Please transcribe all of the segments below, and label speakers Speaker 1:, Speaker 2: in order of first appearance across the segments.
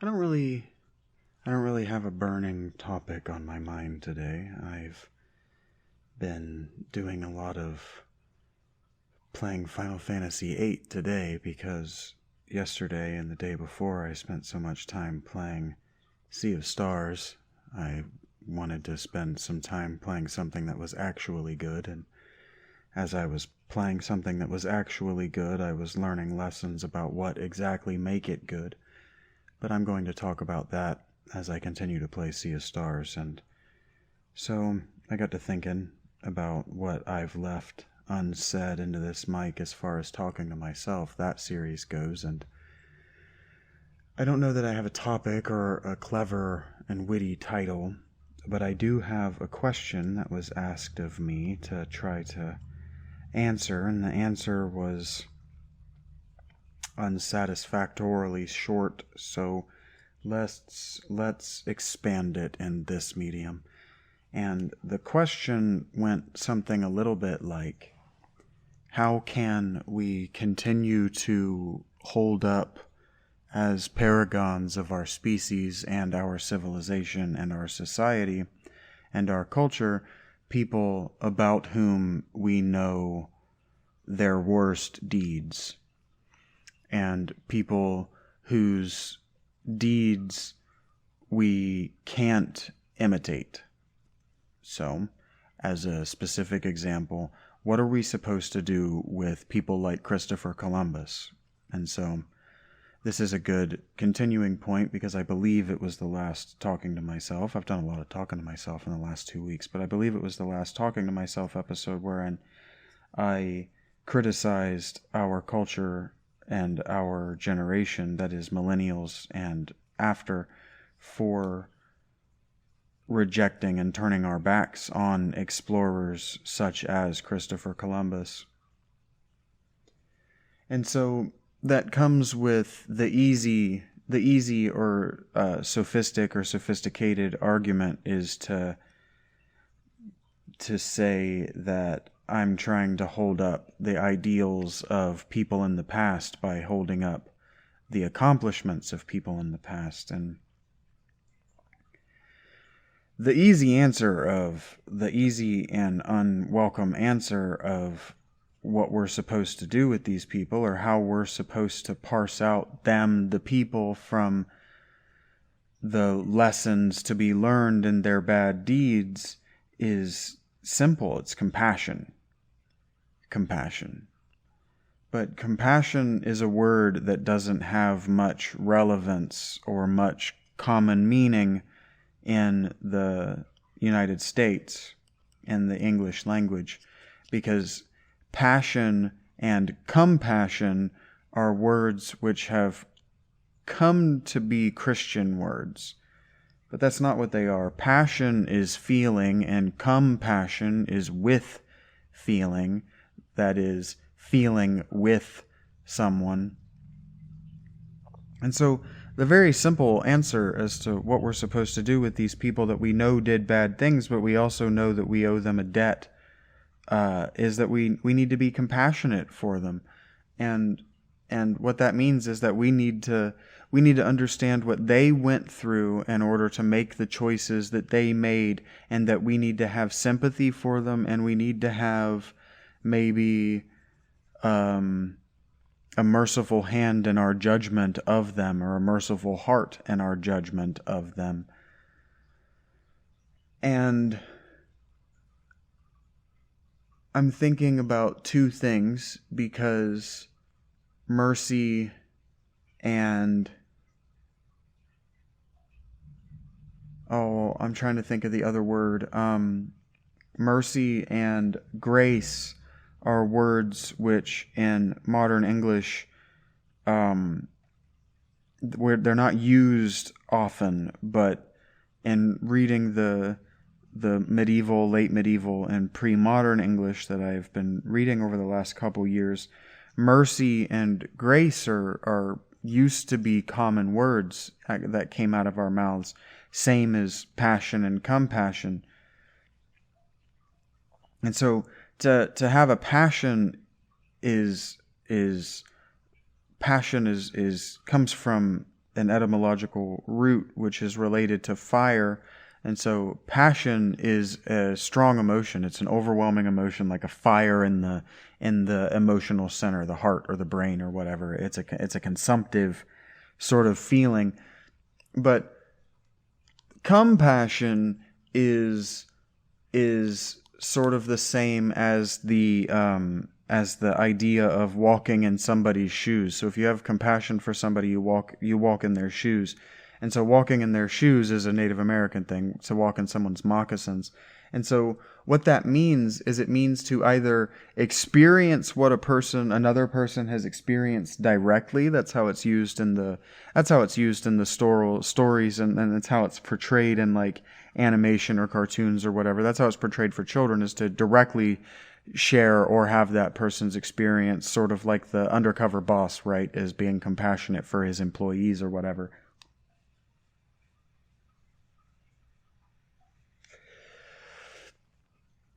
Speaker 1: I don't really have a burning topic on my mind today. I've been doing a lot of playing Final Fantasy VIII today because yesterday and the day before I spent so much time playing Sea of Stars. I wanted to spend some time playing something that was actually good, and as I was playing something that was actually good, I was learning lessons about what exactly make it good. But I'm going to talk about that as I continue to play Sea of Stars, and so I got to thinking about what I've left unsaid into this mic as far as talking to myself that series goes, and I don't know that I have a topic or a clever and witty title, but I do have a question that was asked of me to try to answer, and the answer was unsatisfactorily short, so let's expand it in this medium. And the question went something a little bit like, how can we continue to hold up as paragons of our species and our civilization and our society and our culture people about whom we know their worst deeds, and people whose deeds we can't imitate? So, as a specific example, what are we supposed to do with people like Christopher Columbus? And so, this is a good continuing point because I believe it was the last talking to myself. I've done a lot of talking to myself in the last 2 weeks, but I believe it was the last talking to myself episode wherein I criticized our culture and our generation, that is millennials and after, for rejecting and turning our backs on explorers such as Christopher Columbus. And so that comes with the easy or sophisticated argument is to say that I'm trying to hold up the ideals of people in the past by holding up the accomplishments of people in the past. And the easy and unwelcome answer of what we're supposed to do with these people, or how we're supposed to parse out them, the people, from the lessons to be learned in their bad deeds, is simple. It's compassion. But compassion is a word that doesn't have much relevance or much common meaning in the United States, in the English language, because passion and compassion are words which have come to be Christian words. But that's not what they are. Passion is feeling, and compassion is with feeling. That is, feeling with someone. And so the very simple answer as to what we're supposed to do with these people that we know did bad things, but we also know that we owe them a debt, is that we need to be compassionate for them. And what that means is that we need to understand what they went through in order to make the choices that they made, and that we need to have sympathy for them, and we need to have maybe a merciful hand in our judgment of them, or a merciful heart in our judgment of them. And I'm thinking about two things, because mercy and I'm trying to think of the other word. Mercy and grace are words which in modern English, where they're not used often, but in reading the medieval, late medieval, and pre-modern English that I've been reading over the last couple years, mercy and grace are used to be common words that came out of our mouths, same as passion and compassion. And so to have a passion comes from an etymological root which is related to fire. And so passion is a strong emotion. It's an overwhelming emotion, like a fire in the emotional center, the heart or the brain or whatever. It's a consumptive sort of feeling. But compassion is sort of the same as the idea of walking in somebody's shoes. So if you have compassion for somebody, you walk in their shoes. And so walking in their shoes is a Native American thing, to walk in someone's moccasins. And so what that means is it means to either experience what another person has experienced directly. That's how it's used in the stories, and it's how it's portrayed in like animation or cartoons or whatever. That's how it's portrayed for children, is to directly share or have that person's experience, sort of like the undercover boss, right, is being compassionate for his employees or whatever.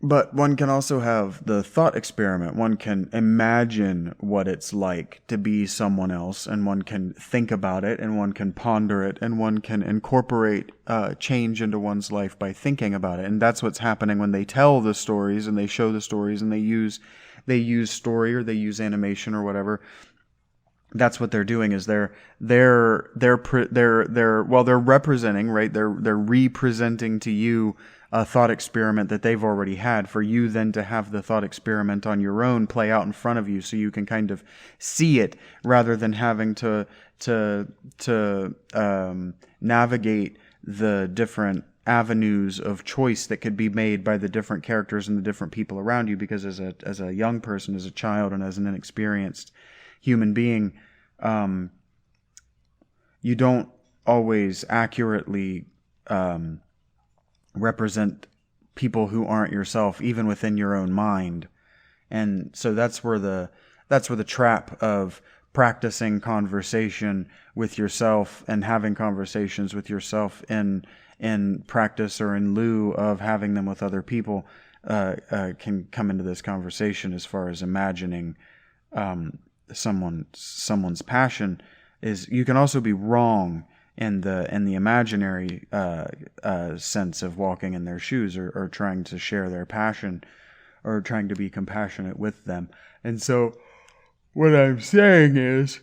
Speaker 1: But one can also have the thought experiment. One can imagine what it's like to be someone else, and one can think about it, and one can ponder it, and one can incorporate change into one's life by thinking about it. And that's what's happening when they tell the stories and they show the stories and they use story or they use animation or whatever. That's what they're doing, is they're representing, right? They're representing to you a thought experiment that they've already had, for you then to have the thought experiment on your own play out in front of you, so you can kind of see it, rather than having to navigate the different avenues of choice that could be made by the different characters and the different people around you. Because as a young person, as a child, and as an inexperienced human being, you don't always accurately represent people who aren't yourself, even within your own mind. And so that's where the trap of practicing conversation with yourself and having conversations with yourself in practice or in lieu of having them with other people can come into this conversation, as far as imagining someone's passion. Is you can also be wrong in the imaginary sense of walking in their shoes, or trying to share their passion, or trying to be compassionate with them. And so what I'm saying is,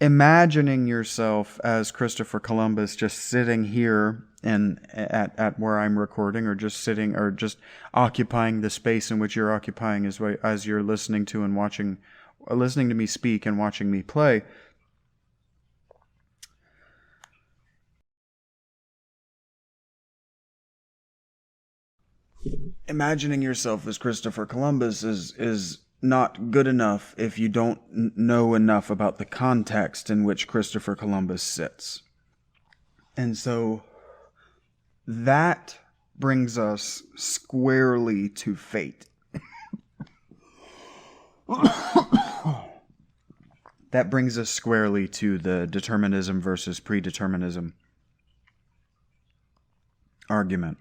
Speaker 1: imagining yourself as Christopher Columbus, just sitting here at where I'm recording, or just sitting, or just occupying the space in which you're occupying as you're listening to me speak and watching me play. Imagining yourself as Christopher Columbus is not good enough if you don't know enough about the context in which Christopher Columbus sits. And so that brings us squarely to fate. That brings us squarely to the determinism versus predeterminism argument.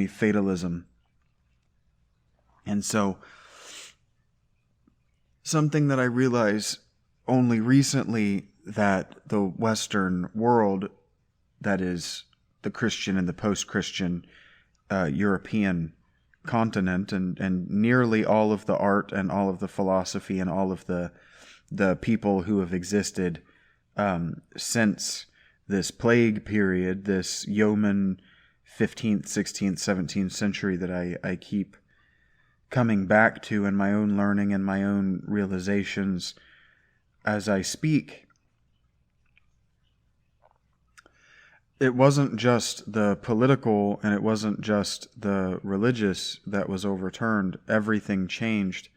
Speaker 1: Fatalism. And so, something that I realize only recently, that the Western world, that is the Christian and the post-Christian European continent, and nearly all of the art and all of the philosophy and all of the people who have existed since this plague period, this yeoman 15th, 16th, 17th century that I keep coming back to in my own learning and my own realizations as I speak. It wasn't just the political and it wasn't just the religious that was overturned. Everything changed.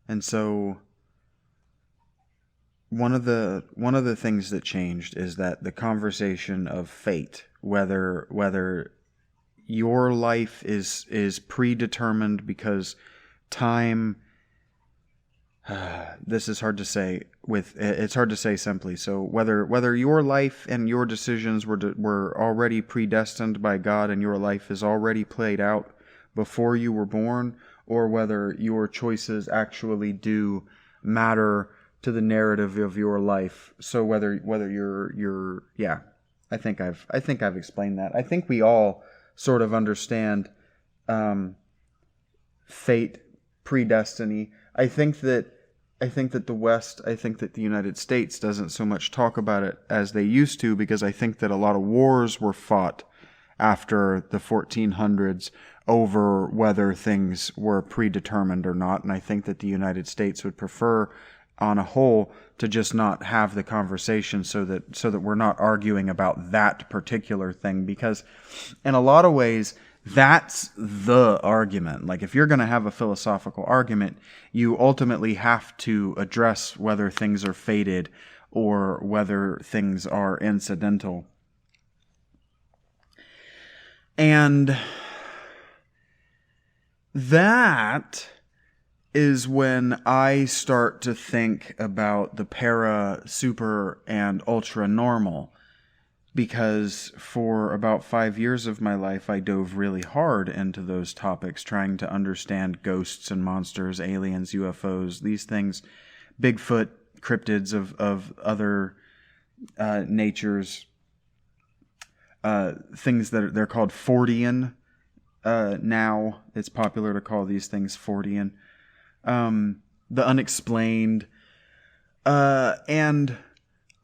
Speaker 1: And so one of the things that changed is that the conversation of fate, whether your life is predetermined because time, this is hard to say it's hard to say simply. So whether your life and your decisions were already predestined by God, and your life is already played out before you were born, or whether your choices actually do matter to the narrative of your life. So whether you're yeah, I think I've explained that. I think we all sort of understand fate, predestiny. I think that the West, I think that the United States doesn't so much talk about it as they used to, because I think that a lot of wars were fought after the 1400s over whether things were predetermined or not. And I think that the United States would prefer, on a whole, to just not have the conversation so that we're not arguing about that particular thing, because in a lot of ways, that's the argument. Like, if you're going to have a philosophical argument, you ultimately have to address whether things are fated or whether things are incidental. And that is when I start to think about the para, super, and ultra normal. Because for about 5 years of my life, I dove really hard into those topics, trying to understand ghosts and monsters, aliens, UFOs, these things, Bigfoot, cryptids of other natures, things that they're called Fortean. Now it's popular to call these things Fortean. The unexplained, and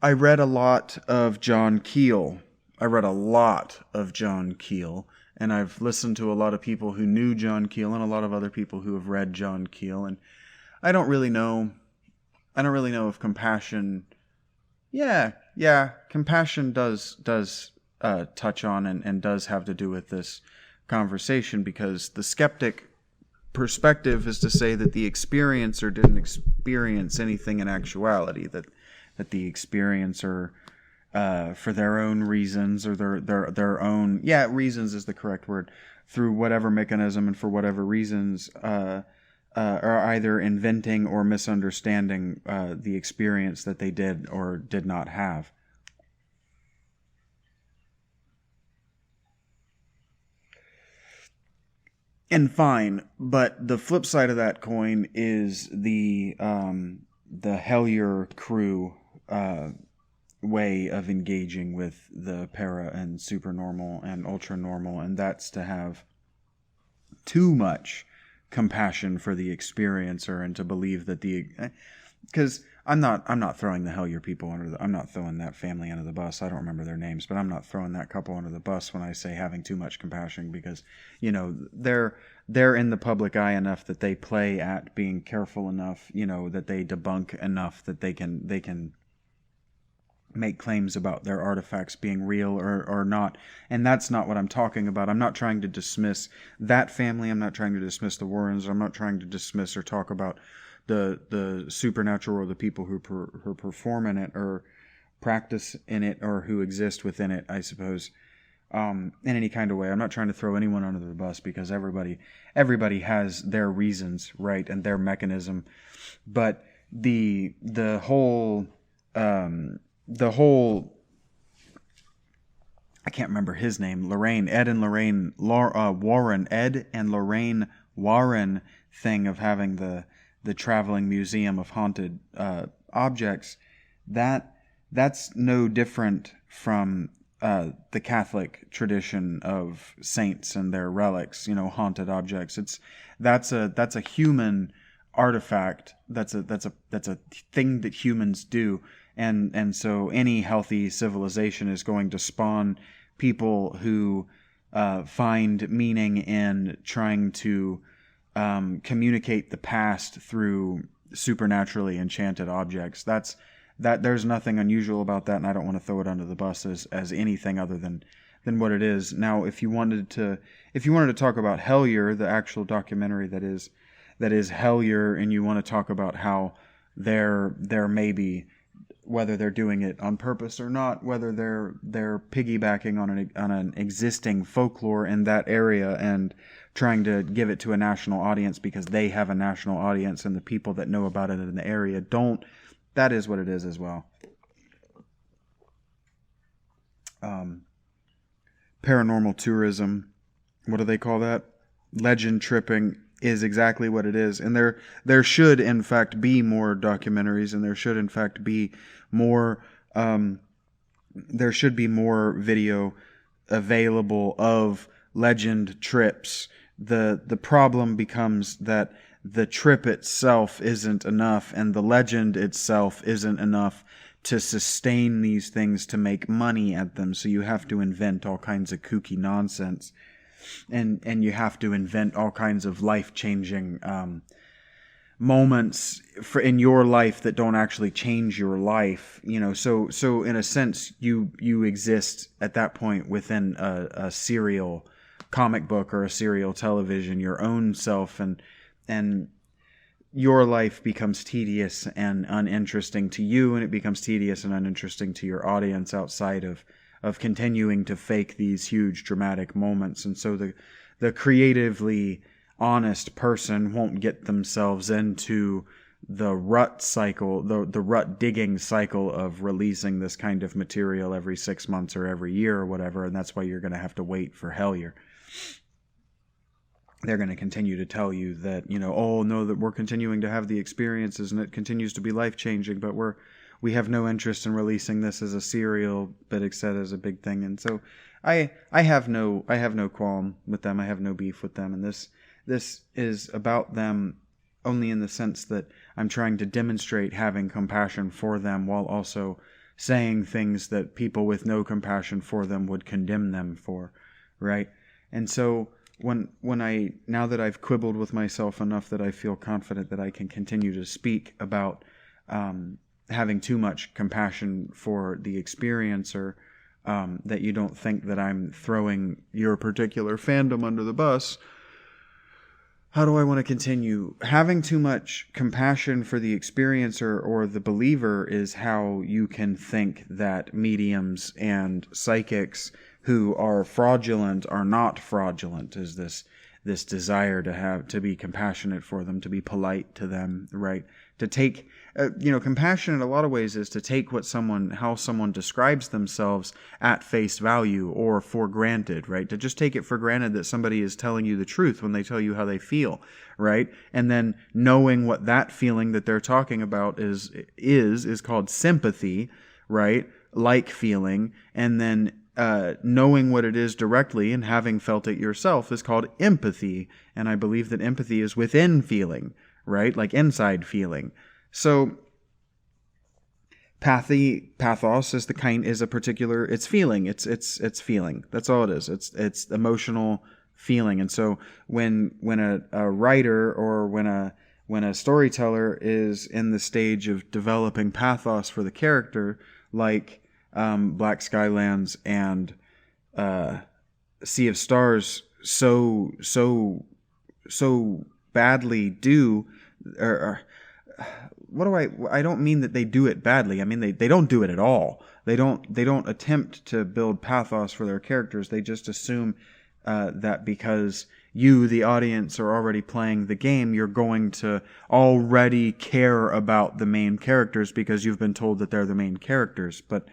Speaker 1: I read a lot of John Keel. And I've listened to a lot of people who knew John Keel and a lot of other people who have read John Keel. And I don't really know if compassion. Yeah, compassion does touch on and does have to do with this conversation, because the skeptic perspective is to say that the experiencer didn't experience anything in actuality, that the experiencer, for their own reasons, or their own, reasons is the correct word, through whatever mechanism and for whatever reasons, are either inventing or misunderstanding the experience that they did or did not have. And fine, but the flip side of that coin is the Hellier crew way of engaging with the para and supernormal and ultra normal, and that's to have too much compassion for the experiencer and to believe that because I'm not throwing the Hellier people I'm not throwing that family under the bus. I don't remember their names, but I'm not throwing that couple under the bus when I say having too much compassion, because they're in the public eye enough that they play at being careful enough, that they debunk enough that they can make claims about their artifacts being real or not. And that's not what I'm talking about. I'm not trying to dismiss that family. I'm not trying to dismiss the Warrens. I'm not trying to dismiss or talk about the supernatural or the people who perform in it or practice in it or who exist within it, I suppose, in any kind of way. I'm not trying to throw anyone under the bus, because everybody has their reasons, right, and their mechanism. But the whole I can't remember his name, Ed and Lorraine Warren thing of having the traveling museum of haunted objects, that's no different from the Catholic tradition of saints and their relics, haunted objects. That's a human artifact. That's a thing that humans do. And so any healthy civilization is going to spawn people who find meaning in trying to communicate the past through supernaturally enchanted objects. There's nothing unusual about that, and I don't want to throw it under the bus as anything other than what it is. Now, if you wanted to talk about Hellier, the actual documentary that is Hellier, and you want to talk about how there may be, whether they're doing it on purpose or not, whether they're piggybacking on an existing folklore in that area and trying to give it to a national audience because they have a national audience and the people that know about it in the area don't. That is what it is as well. Paranormal tourism. What do they call that? legend tripping is exactly what it is. And there should, in fact, be more documentaries, and there should, in fact, be more, there should be more video available of legend trips. The problem becomes that the trip itself isn't enough, and the legend itself isn't enough to sustain these things, to make money at them. So you have to invent all kinds of kooky nonsense, and you have to invent all kinds of life-changing moments in your life that don't actually change your life. So in a sense, you exist at that point within a serial comic book or a serial television, your own self, and your life becomes tedious and uninteresting to you, and it becomes tedious and uninteresting to your audience outside of continuing to fake these huge dramatic moments. And so the creatively honest person won't get themselves into the rut cycle, the rut digging cycle of releasing this kind of material every 6 months or every year or whatever, and that's why you're going to have to wait for Hellier. They're going to continue to tell you that, oh no, that we're continuing to have the experiences and it continues to be life-changing, but we have no interest in releasing this as a serial, but instead as a big thing. And so I have no qualm with them. I have no beef with them. And this is about them only in the sense that I'm trying to demonstrate having compassion for them while also saying things that people with no compassion for them would condemn them for, right? And so now that I've quibbled with myself enough that I feel confident that I can continue to speak about having too much compassion for the experiencer, that you don't think that I'm throwing your particular fandom under the bus, how do I want to continue? Having too much compassion for the experiencer or the believer is how you can think that mediums and psychics who are fraudulent are not fraudulent, is this desire to be compassionate for them, to be polite to them, right? To take, compassion in a lot of ways is to take how someone describes themselves at face value or for granted, right? To just take it for granted that somebody is telling you the truth when they tell you how they feel, right? And then knowing what that feeling that they're talking about is called sympathy, right? Like feeling, and then knowing what it is directly and having felt it yourself is called empathy. And I believe that empathy is within feeling, right? Like inside feeling. So pathos is it's feeling. It's feeling. That's all it is. It's emotional feeling. And so when a writer or when a storyteller is in the stage of developing pathos for the character, like Black Skylands and Sea of Stars so badly do, or I don't mean that they do it badly. I mean they don't do it at all. They don't attempt to build pathos for their characters. They just assume that because you, the audience, are already playing the game, you're going to already care about the main characters because you've been told that they're the main characters. But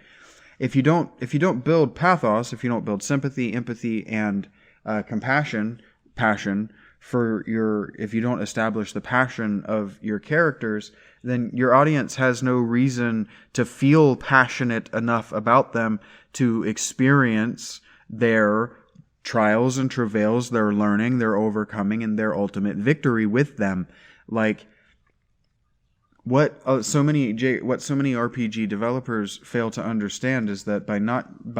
Speaker 1: if you don't build pathos, if you don't build sympathy, empathy, and passion if you don't establish the passion of your characters, then your audience has no reason to feel passionate enough about them to experience their trials and travails, their learning, their overcoming, and their ultimate victory with them. Like, what so many RPG developers fail to understand is that by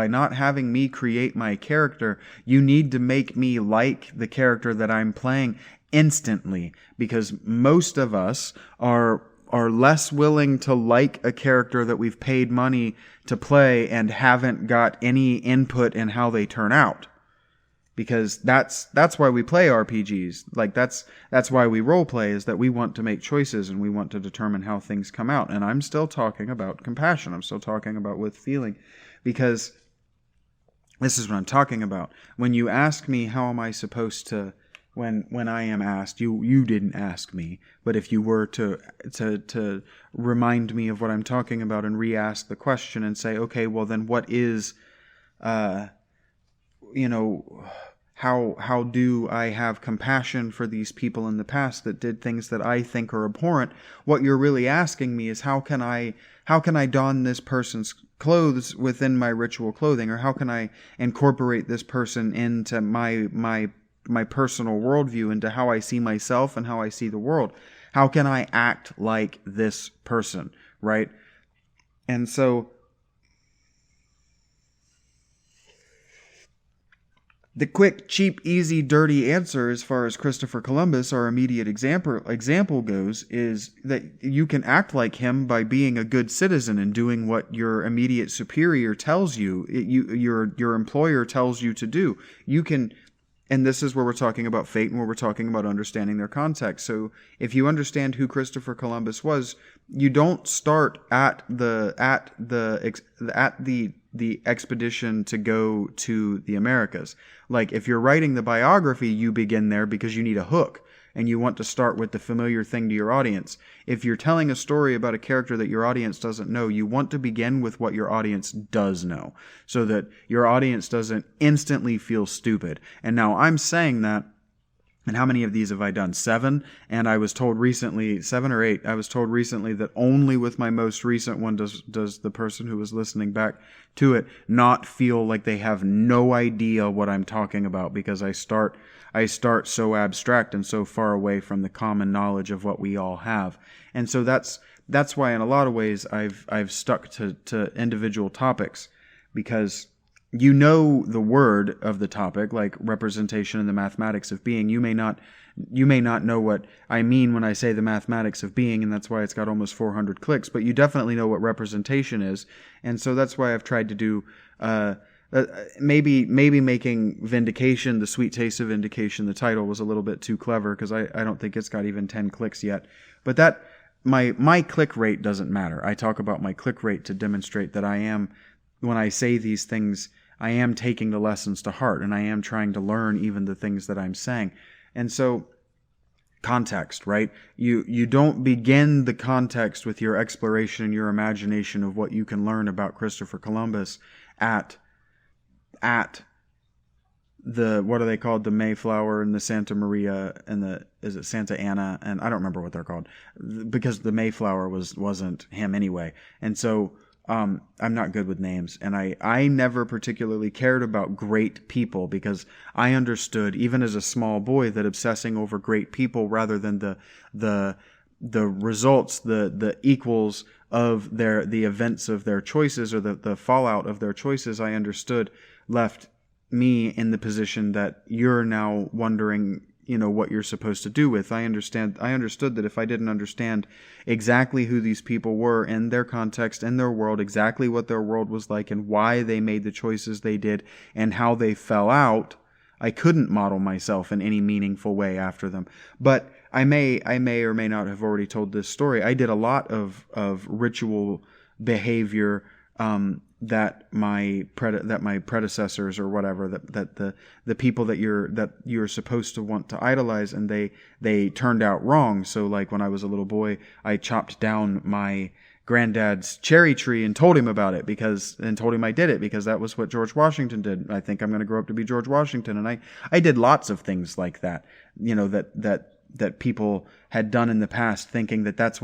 Speaker 1: not having me create my character, you need to make me like the character that I'm playing instantly, because most of us are less willing to like a character that we've paid money to play and haven't got any input in how they turn out. Because that's why we play RPGs. Like that's why we role play, is that we want to make choices and we want to determine how things come out. And I'm still talking about compassion. I'm still talking about with feeling, because this is what I'm talking about. When you ask me how am I supposed to, when I am asked, you didn't ask me, but if you were to remind me of what I'm talking about and re-ask the question and say, okay, well then what is how do I have compassion for these people in the past that did things that I think are abhorrent? What you're really asking me is how can I don this person's clothes within my ritual clothing, or how can I incorporate this person into my personal worldview, into how I see myself and how I see the world? How can I act like this person, right? And so the quick, cheap, easy, dirty answer as far as Christopher Columbus, our immediate example goes, is that you can act like him by being a good citizen and doing what your immediate superior tells you, your employer tells you to do. You can, and this is where we're talking about fate and where we're talking about understanding their context. So if you understand who Christopher Columbus was, you don't start at the expedition to go to the Americas. Like, if you're writing the biography, you begin there because you need a hook and you want to start with the familiar thing to your audience. If you're telling a story about a character that your audience doesn't know, you want to begin with what your audience does know so that your audience doesn't instantly feel stupid. And now I'm saying that, and how many of these have I done? 7? And I was told recently, 7 or 8, I was told recently that only with my most recent one does the person who was listening back to it not feel like they have no idea what I'm talking about, because I start so abstract and so far away from the common knowledge of what we all have. And so that's why in a lot of ways I've stuck to individual topics, because you know the word of the topic, like representation in the mathematics of being. You may not know what I mean when I say the mathematics of being, and that's why it's got almost 400 clicks, but you definitely know what representation is. And so that's why I've tried to do maybe making Vindication, the sweet taste of Vindication, the title was a little bit too clever, because I don't think it's got even 10 clicks yet. But that my click rate doesn't matter. I talk about my click rate to demonstrate that I am, when I say these things, I am taking the lessons to heart, and I am trying to learn even the things that I'm saying. And so, context, right? You don't begin the context with your exploration and your imagination of what you can learn about Christopher Columbus at the, what are they called? The Mayflower and the Santa Maria and is it Santa Ana? And I don't remember what they're called, because the Mayflower wasn't him anyway. And so, I'm not good with names, and I never particularly cared about great people, because I understood, even as a small boy, that obsessing over great people rather than the results, the equals of the events of their choices, or the fallout of their choices, I understood left me in the position that you're now wondering, what you're supposed to do with. I understood that if I didn't understand exactly who these people were in their context, in their world, exactly what their world was like and why they made the choices they did and how they fell out, I couldn't model myself in any meaningful way after them. But I may or may not have already told this story. I did a lot of ritual behavior that my predecessors, or whatever, that the people that you're supposed to want to idolize, and they turned out wrong. So, like, when I was a little boy, I chopped down my granddad's cherry tree and told him about it, and told him I did it because that was what George Washington did. I think I'm going to grow up to be George Washington. And I did lots of things like that, that people had done in the past, thinking that's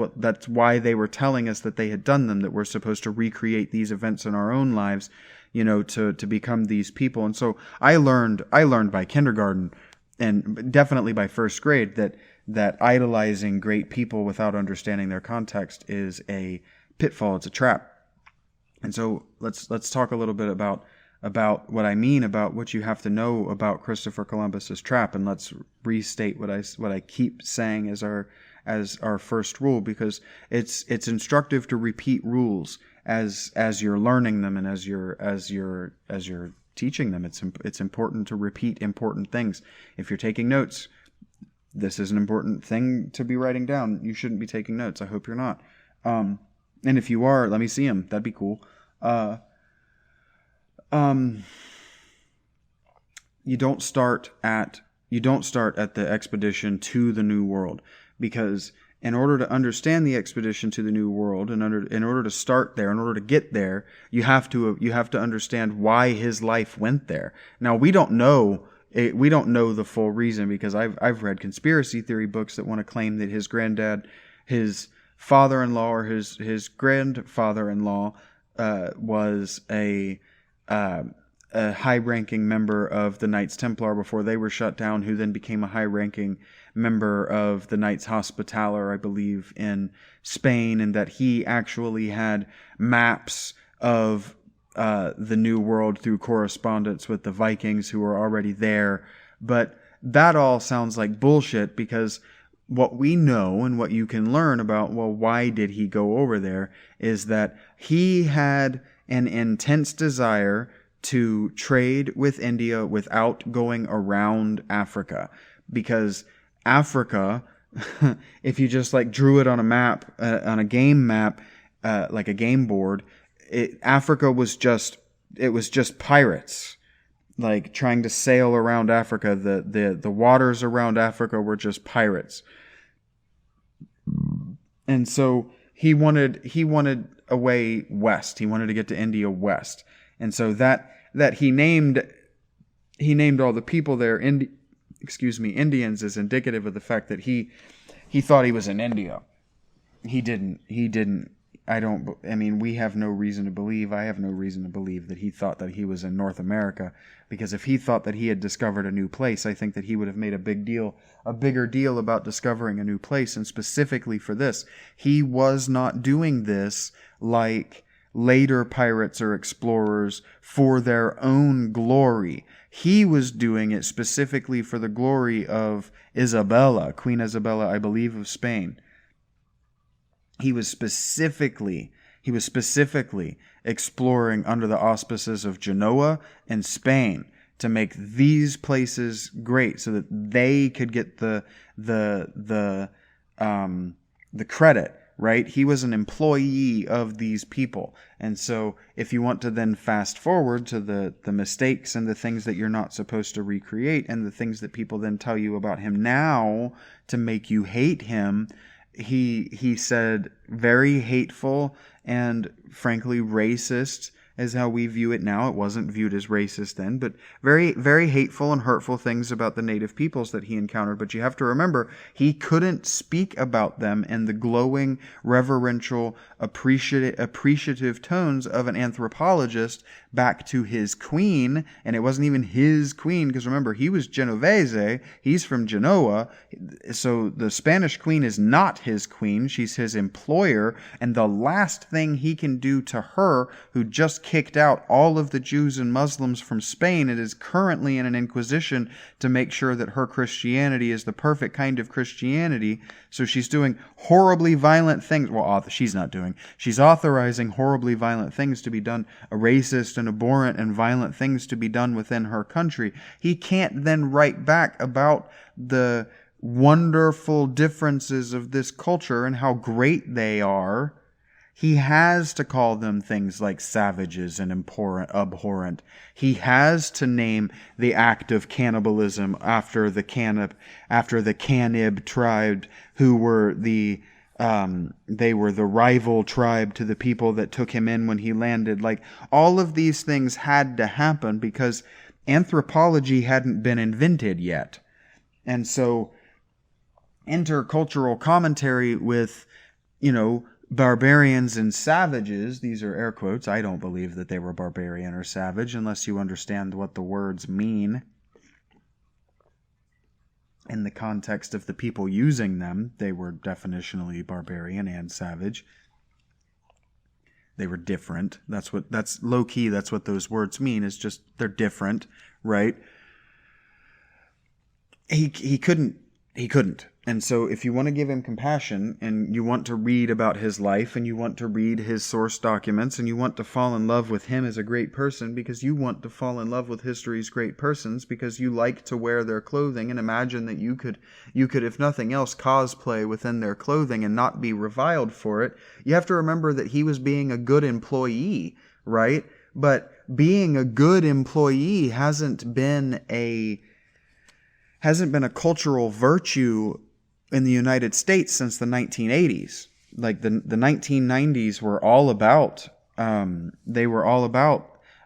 Speaker 1: why they were telling us that they had done them, that we're supposed to recreate these events in our own lives, to become these people. And so I learned by kindergarten, and definitely by first grade, that idolizing great people without understanding their context is a pitfall. It's a trap. And so let's talk a little bit about what I mean about what you have to know about Christopher Columbus's trap, and let's restate what I keep saying as our first rule, because it's instructive to repeat rules as you're learning them and as you're teaching them. It's important to repeat important things. If you're taking notes, this is an important thing to be writing down. You shouldn't be taking notes. I hope you're not. And if you are, let me see them. That'd be cool. You don't start at the expedition to the New World, because in order to understand the expedition to the New World, and in order to start there, in order to get there, you have to understand why his life went there. Now, we don't know we don't know the full reason, because I've read conspiracy theory books that want to claim that his granddad, his father-in-law, or his grandfather-in-law was a high-ranking member of the Knights Templar before they were shut down, who then became a high-ranking member of the Knights Hospitaller, I believe, in Spain, and that he actually had maps of the New World through correspondence with the Vikings who were already there. But that all sounds like bullshit, because what we know and what you can learn about, well, why did he go over there, is that he had an intense desire to trade with India without going around Africa. Because Africa, if you just like drew it on a map, on a game map, like a game board, Africa was just pirates, like trying to sail around Africa. The waters around Africa were just pirates. And so he wanted a way west. He wanted to get to India west. And so that he named all the people there Indians, is indicative of the fact that he thought he was in India. He didn't. We have no reason to believe, I have no reason to believe that he thought that he was in North America, because if he thought that he had discovered a new place, I think that he would have made a bigger deal about discovering a new place. And specifically for this, he was not doing this like later pirates or explorers for their own glory. He was doing it specifically for the glory of Isabella, Queen Isabella, I believe, of Spain. He was specifically exploring under the auspices of Genoa and Spain to make these places great, so that they could get the credit. Right? He was an employee of these people. And so if you want to then fast forward to the mistakes and the things that you're not supposed to recreate, and the things that people then tell you about him now to make you hate him, he said very hateful and frankly racist, is how we view it now. It wasn't viewed as racist then, but very, very hateful and hurtful things about the native peoples that he encountered. But you have to remember, he couldn't speak about them in the glowing, reverential, appreciative tones of an anthropologist back to his queen. And it wasn't even his queen, because remember, he was Genovese. He's from Genoa. So the Spanish queen is not his queen. She's his employer. And the last thing he can do to her, who just kicked out all of the Jews and Muslims from Spain, it is currently in an inquisition to make sure that her Christianity is the perfect kind of Christianity. So she's doing horribly violent things. Well, she's not doing. She's authorizing horribly violent things to be done, racist and abhorrent and violent things to be done within her country. He can't then write back about the wonderful differences of this culture and how great they are. He has to call them things like savages and abhorrent. He has to name the act of cannibalism after the Canib tribe, who were they were the rival tribe to the people that took him in when he landed. Like, all of these things had to happen because anthropology hadn't been invented yet. And so intercultural commentary with, barbarians and savages, these are air quotes. I don't believe that they were barbarian or savage unless you understand what the words mean. In the context of the people using them, they were definitionally barbarian and savage. They were different. That's low key, that's what those words mean, is just they're different, right? He couldn't. And so if you want to give him compassion, and you want to read about his life, and you want to read his source documents, and you want to fall in love with him as a great person, because you want to fall in love with history's great persons, because you like to wear their clothing and imagine that you could, if nothing else, cosplay within their clothing and not be reviled for it, you have to remember that he was being a good employee, right? But being a good employee hasn't been a cultural virtue in the United States since the 1980s. Like the 1990s were all about,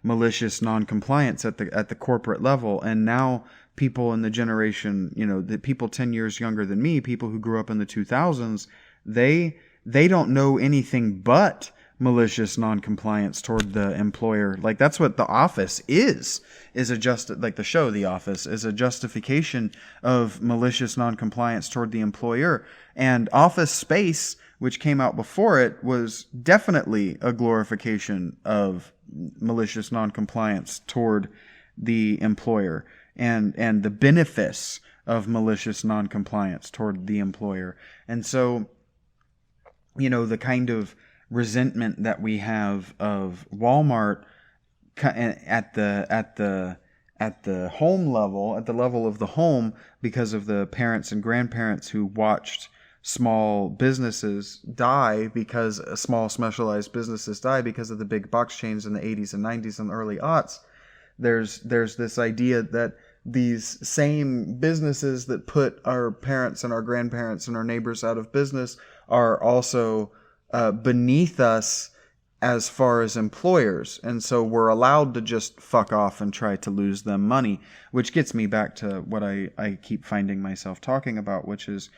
Speaker 1: malicious noncompliance at the corporate level. And now people in the generation, the people 10 years younger than me, people who grew up in the 2000s, they don't know anything but malicious noncompliance toward the employer. Like, that's what The Office is like the show The Office is a justification of malicious noncompliance toward the employer. And Office Space, which came out before it, was definitely a glorification of malicious noncompliance toward the employer and the benefice of malicious noncompliance toward the employer. And so, the kind of resentment that we have of Walmart at the home level, at the level of the home, because of the parents and grandparents who watched small businesses die, because small specialized businesses die because of the big box chains in the 80s and 90s and early aughts. There's this idea that these same businesses that put our parents and our grandparents and our neighbors out of business are also beneath us as far as employers. And so we're allowed to just fuck off and try to lose them money, which gets me back to what I keep finding myself talking about, which is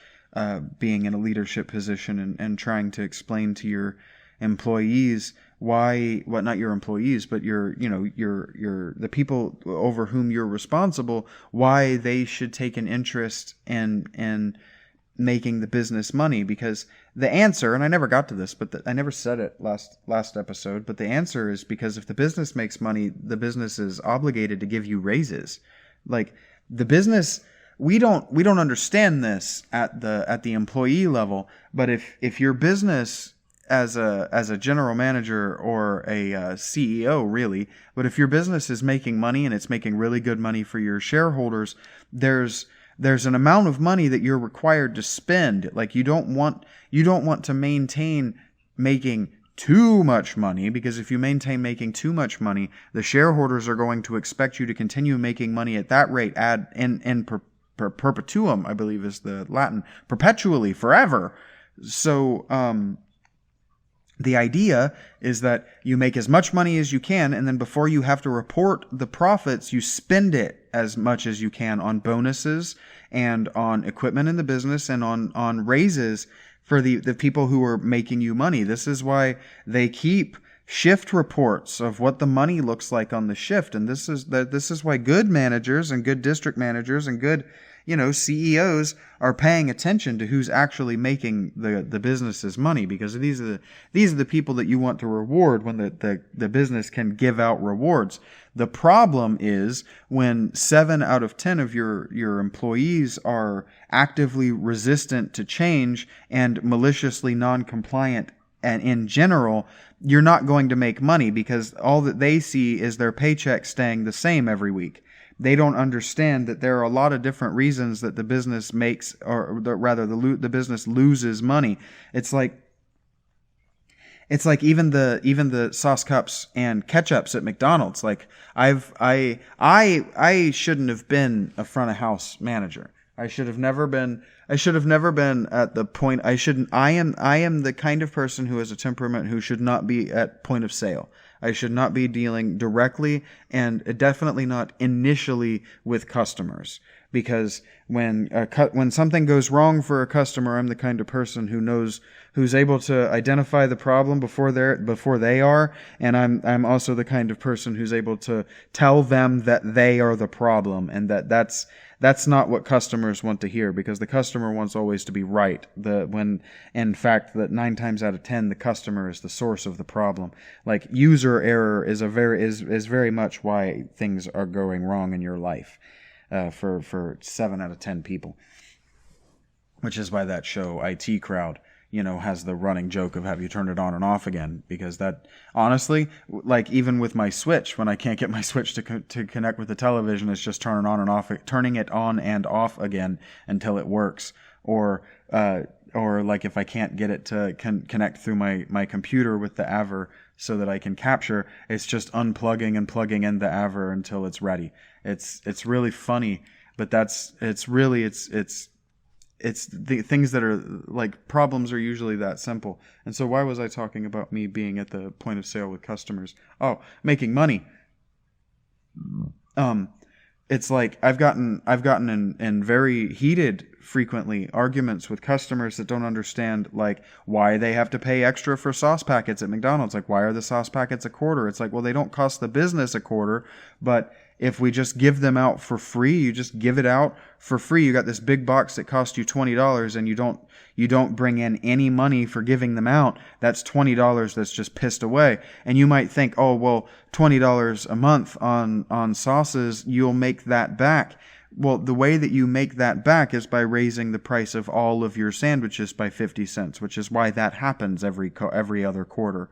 Speaker 1: being in a leadership position and trying to explain to your employees not your employees, but your the people over whom you're responsible, why they should take an interest in making the business money. Because the answer, and I never got to this, but I never said it last episode, but the answer is because if the business makes money, the business is obligated to give you raises. Like, the business, we don't understand this at the employee level, but if your business as a general manager or a CEO, really, but if your business is making money and it's making really good money for your shareholders, there's an amount of money that you're required to spend. Like, you don't want to maintain making too much money, because if you maintain making too much money, the shareholders are going to expect you to continue making money at that rate in perpetuum, I believe is the Latin, perpetually, forever. So, the idea is that you make as much money as you can, and then before you have to report the profits, you spend it as much as you can on bonuses and on equipment in the business and on raises for the people who are making you money. This is why they keep shift reports of what the money looks like on the shift. And this is why good managers and good district managers and good CEOs are paying attention to who's actually making the business's money, because these are the people that you want to reward when the business can give out rewards. The problem is when 7 out of 10 of your employees are actively resistant to change and maliciously non-compliant, and in general, you're not going to make money, because all that they see is their paycheck staying the same every week. They don't understand that there are a lot of different reasons that the business makes, or rather the business loses money. It's like even the sauce cups and ketchups at McDonald's. Like, I shouldn't have been a front of house manager. I should have never been at the point. I am the kind of person who has a temperament who should not be at point of sale. I should not be dealing directly, and definitely not initially, with customers. Because when something goes wrong for a customer, I'm the kind of person who's able to identify the problem before they are, and I'm also the kind of person who's able to tell them that they are the problem, and that's not what customers want to hear, because the customer wants always to be right. When in fact that 9 times out of 10 the customer is the source of the problem. Like, user error is very much why things are going wrong in your life, for 7 out of 10 people. Which is why that show IT Crowd, has the running joke of have you turned it on and off again? Because that, honestly, like, even with my Switch, when I can't get my Switch to connect with the television, it's just turning it on and off again until it works. Or like, if I can't get it to connect through my computer with the AVR so that I can capture, it's just unplugging and plugging in the AVR until it's ready. It's really funny, but it's the things that are like, problems are usually that simple. And so why was I talking about me being at the point of sale with customers? Oh, making money. it's like I've gotten in very heated frequently arguments with customers that don't understand like why they have to pay extra for sauce packets at McDonald's. Like, why are the sauce packets a quarter? It's like, well, they don't cost the business a quarter, but if we just give them out for free, you just give it out for free. You got this big box that costs you $20 and you don't bring in any money for giving them out. That's $20 that's just pissed away. And you might think, oh, well, $20 a month on sauces, you'll make that back. Well, the way that you make that back is by raising the price of all of your sandwiches by 50 cents, which is why that happens every other quarter,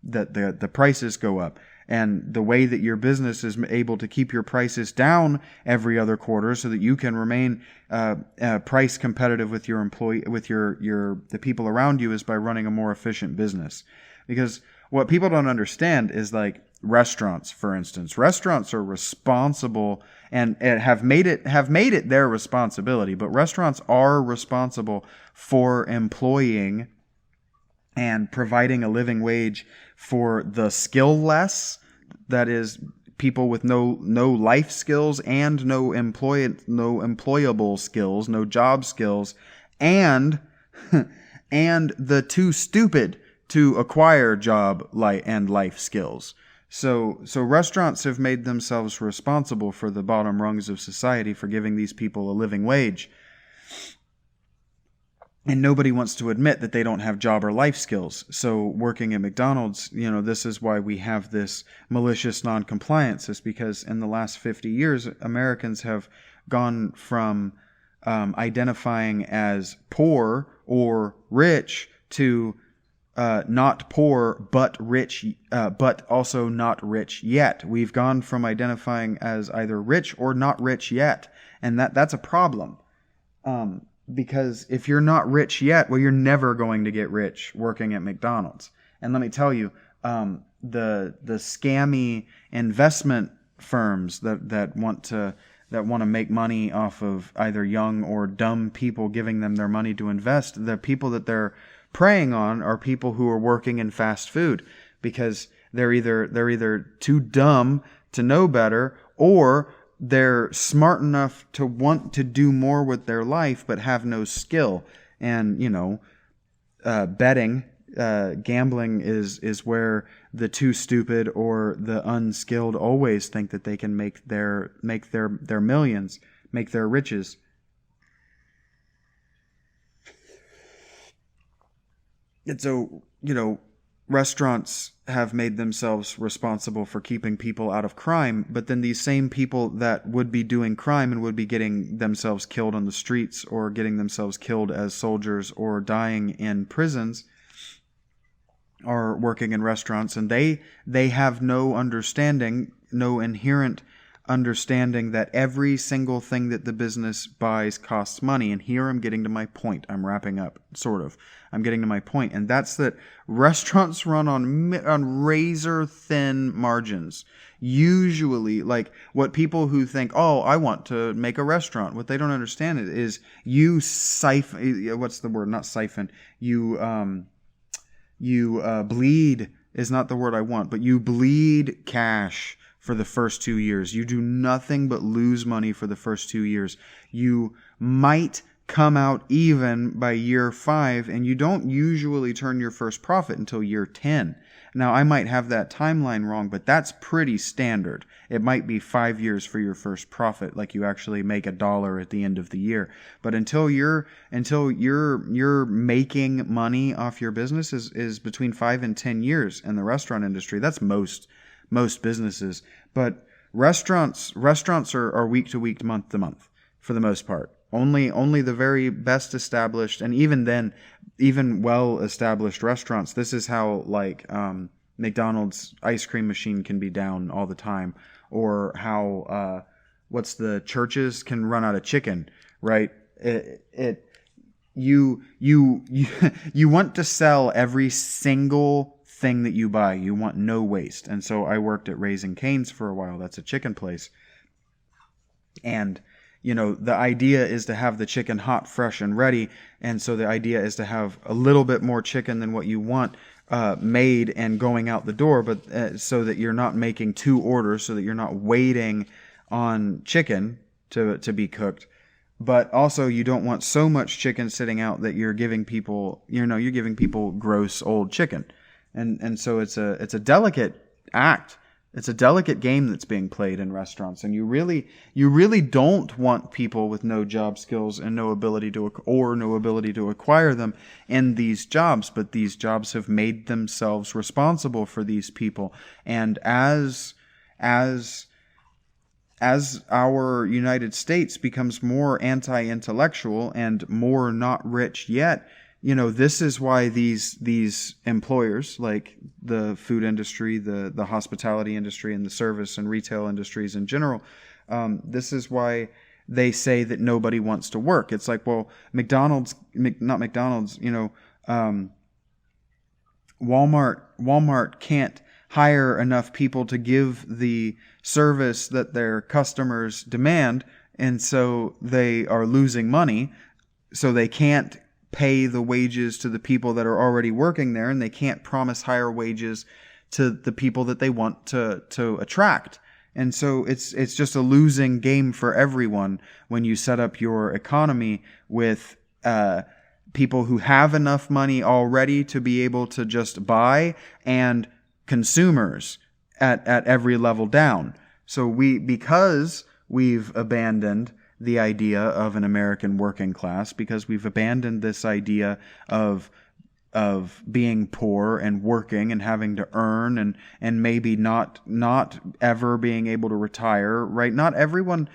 Speaker 1: that the prices go up. And the way that your business is able to keep your prices down every other quarter so that you can remain price competitive with your the people around you is by running a more efficient business. Because what people don't understand is like restaurants, for instance. Restaurants are responsible and have made it their responsibility, but restaurants are responsible for employing and providing a living wage for the skill-less, that is, people with no life skills and no employable skills, no job skills, and the too stupid to acquire job and life skills. So restaurants have made themselves responsible for the bottom rungs of society, for giving these people a living wage. And nobody wants to admit that they don't have job or life skills. So working at McDonald's, this is why we have this malicious noncompliance, is because in the last 50 years, Americans have gone from identifying as poor or rich to not poor but rich, but also not rich yet. We've gone from identifying as either rich or not rich yet, and that's a problem. Because if you're not rich yet, well, you're never going to get rich working at McDonald's. And let me tell you, the scammy investment firms that want to make money off of either young or dumb people giving them their money to invest, the people that they're preying on are people who are working in fast food, because they're either too dumb to know better, or they're smart enough to want to do more with their life but have no skill. And betting, gambling is where the too stupid or the unskilled always think that they can make their millions, make their riches. And so, restaurants have made themselves responsible for keeping people out of crime, but then these same people that would be doing crime and would be getting themselves killed on the streets or getting themselves killed as soldiers or dying in prisons are working in restaurants, and they have no inherent understanding that every single thing that the business buys costs money. And here I'm getting to my point. I'm wrapping up, sort of. I'm getting to my point, and that's that restaurants run on razor thin margins. Usually, like what people who think, oh, I want to make a restaurant, what they don't understand is you siphon. What's the word? Not siphon. You bleed is not the word I want, but you bleed cash for the first 2 years. You do nothing but lose money for the first 2 years. You might come out even by year 5, and you don't usually turn your first profit until year 10. Now, I might have that timeline wrong, but that's pretty standard. It might be 5 years for your first profit, like you actually make $1 at the end of the year. But until you're making money off your business is between 5 and 10 years in the restaurant industry. That's most businesses. But restaurants are week to week, month to month for the most part. Only the very best established, and even then, even well established restaurants. This is how McDonald's ice cream machine can be down all the time, or how the churches can run out of chicken, right? You want to sell every single thing that you buy. You want no waste. And so I worked at Raising Cane's for a while. That's a chicken place. And the idea is to have the chicken hot, fresh, and ready. And so the idea is to have a little bit more chicken than what you want made and going out the door, but so that you're not making 2 orders, so that you're not waiting on chicken to be cooked. But also, you don't want so much chicken sitting out that you're giving people, you're giving people gross old chicken, and so it's a delicate act. It's a delicate game that's being played in restaurants, and you really don't want people with no job skills and no ability to acquire them in these jobs. But these jobs have made themselves responsible for these people, and as our United States becomes more anti-intellectual and more not rich yet, this is why these employers, like the food industry, the hospitality industry, and the service and retail industries in general, this is why they say that nobody wants to work. It's like, well, Walmart can't hire enough people to give the service that their customers demand, and so they are losing money, so they can't pay the wages to the people that are already working there, and they can't promise higher wages to the people that they want to attract. And so it's just a losing game for everyone when you set up your economy with people who have enough money already to be able to just buy, and consumers at every level down. So because we've abandoned the idea of an American working class, because we've abandoned this idea of being poor and working and having to earn and maybe not ever being able to retire, right? Not everyone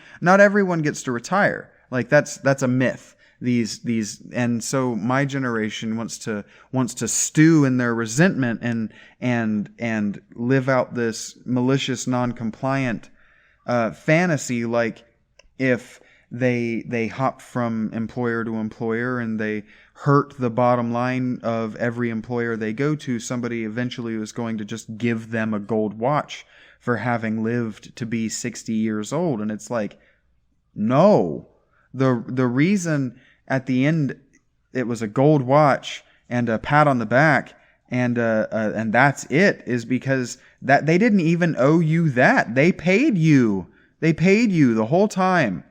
Speaker 1: gets to retire. Like that's a myth. And so my generation wants to stew in their resentment and live out this malicious, non-compliant fantasy, like if they hop from employer to employer and they hurt the bottom line of every employer they go to, somebody eventually is going to just give them a gold watch for having lived to be 60 years old. And it's like, no. The reason at the end it was a gold watch and a pat on the back and that's it is because that they didn't even owe you that. They paid you. They paid you the whole time.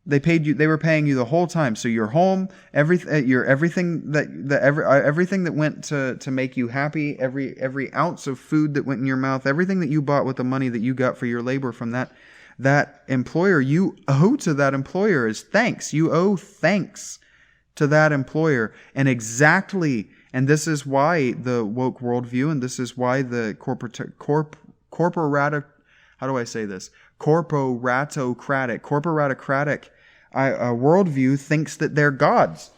Speaker 1: They were paying you the whole time. So your home, everything that went to make you happy, every ounce of food that went in your mouth, everything that you bought with the money that you got for your labor from that employer, you owe to that employer is thanks. You owe thanks to that employer. And this is why the woke worldview, and this is why the corporatocratic worldview thinks that they're gods,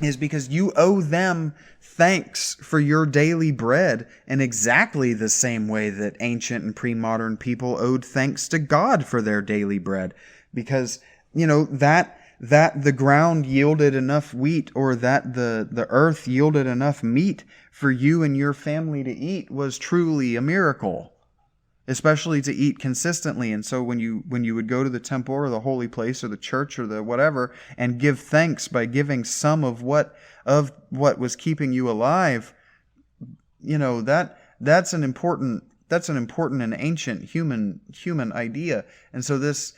Speaker 1: is because you owe them thanks for your daily bread in exactly the same way that ancient and pre-modern people owed thanks to God for their daily bread. Because, that the ground yielded enough wheat, or that the earth yielded enough meat for you and your family to eat was truly a miracle, especially to eat consistently. And so when you would go to the temple or the holy place or the church or the whatever and give thanks by giving some of what was keeping you alive, that's an important and ancient human idea. And so this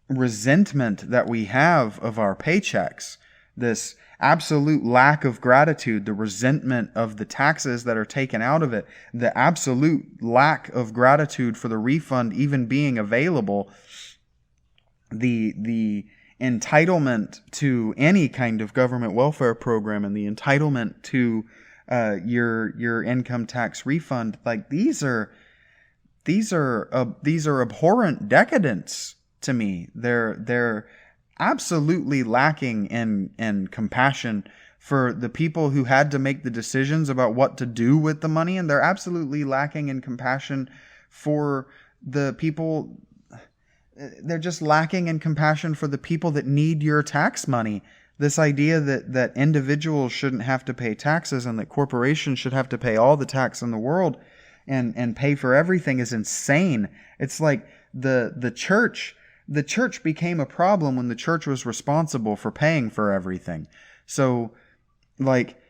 Speaker 1: resentment that we have of our paychecks, this absolute lack of gratitude, the resentment of the taxes that are taken out of it, the absolute lack of gratitude for the refund even being available, the entitlement to any kind of government welfare program, and the entitlement to your income tax refund, like these are abhorrent decadence to me. They're absolutely lacking in compassion for the people who had to make the decisions about what to do with the money, and they're absolutely lacking in compassion for the people. They're just lacking in compassion for the people that need your tax money. This idea that individuals shouldn't have to pay taxes and that corporations should have to pay all the tax in the world and pay for everything is insane. It's like the church became a problem when the church was responsible for paying for everything. So, like,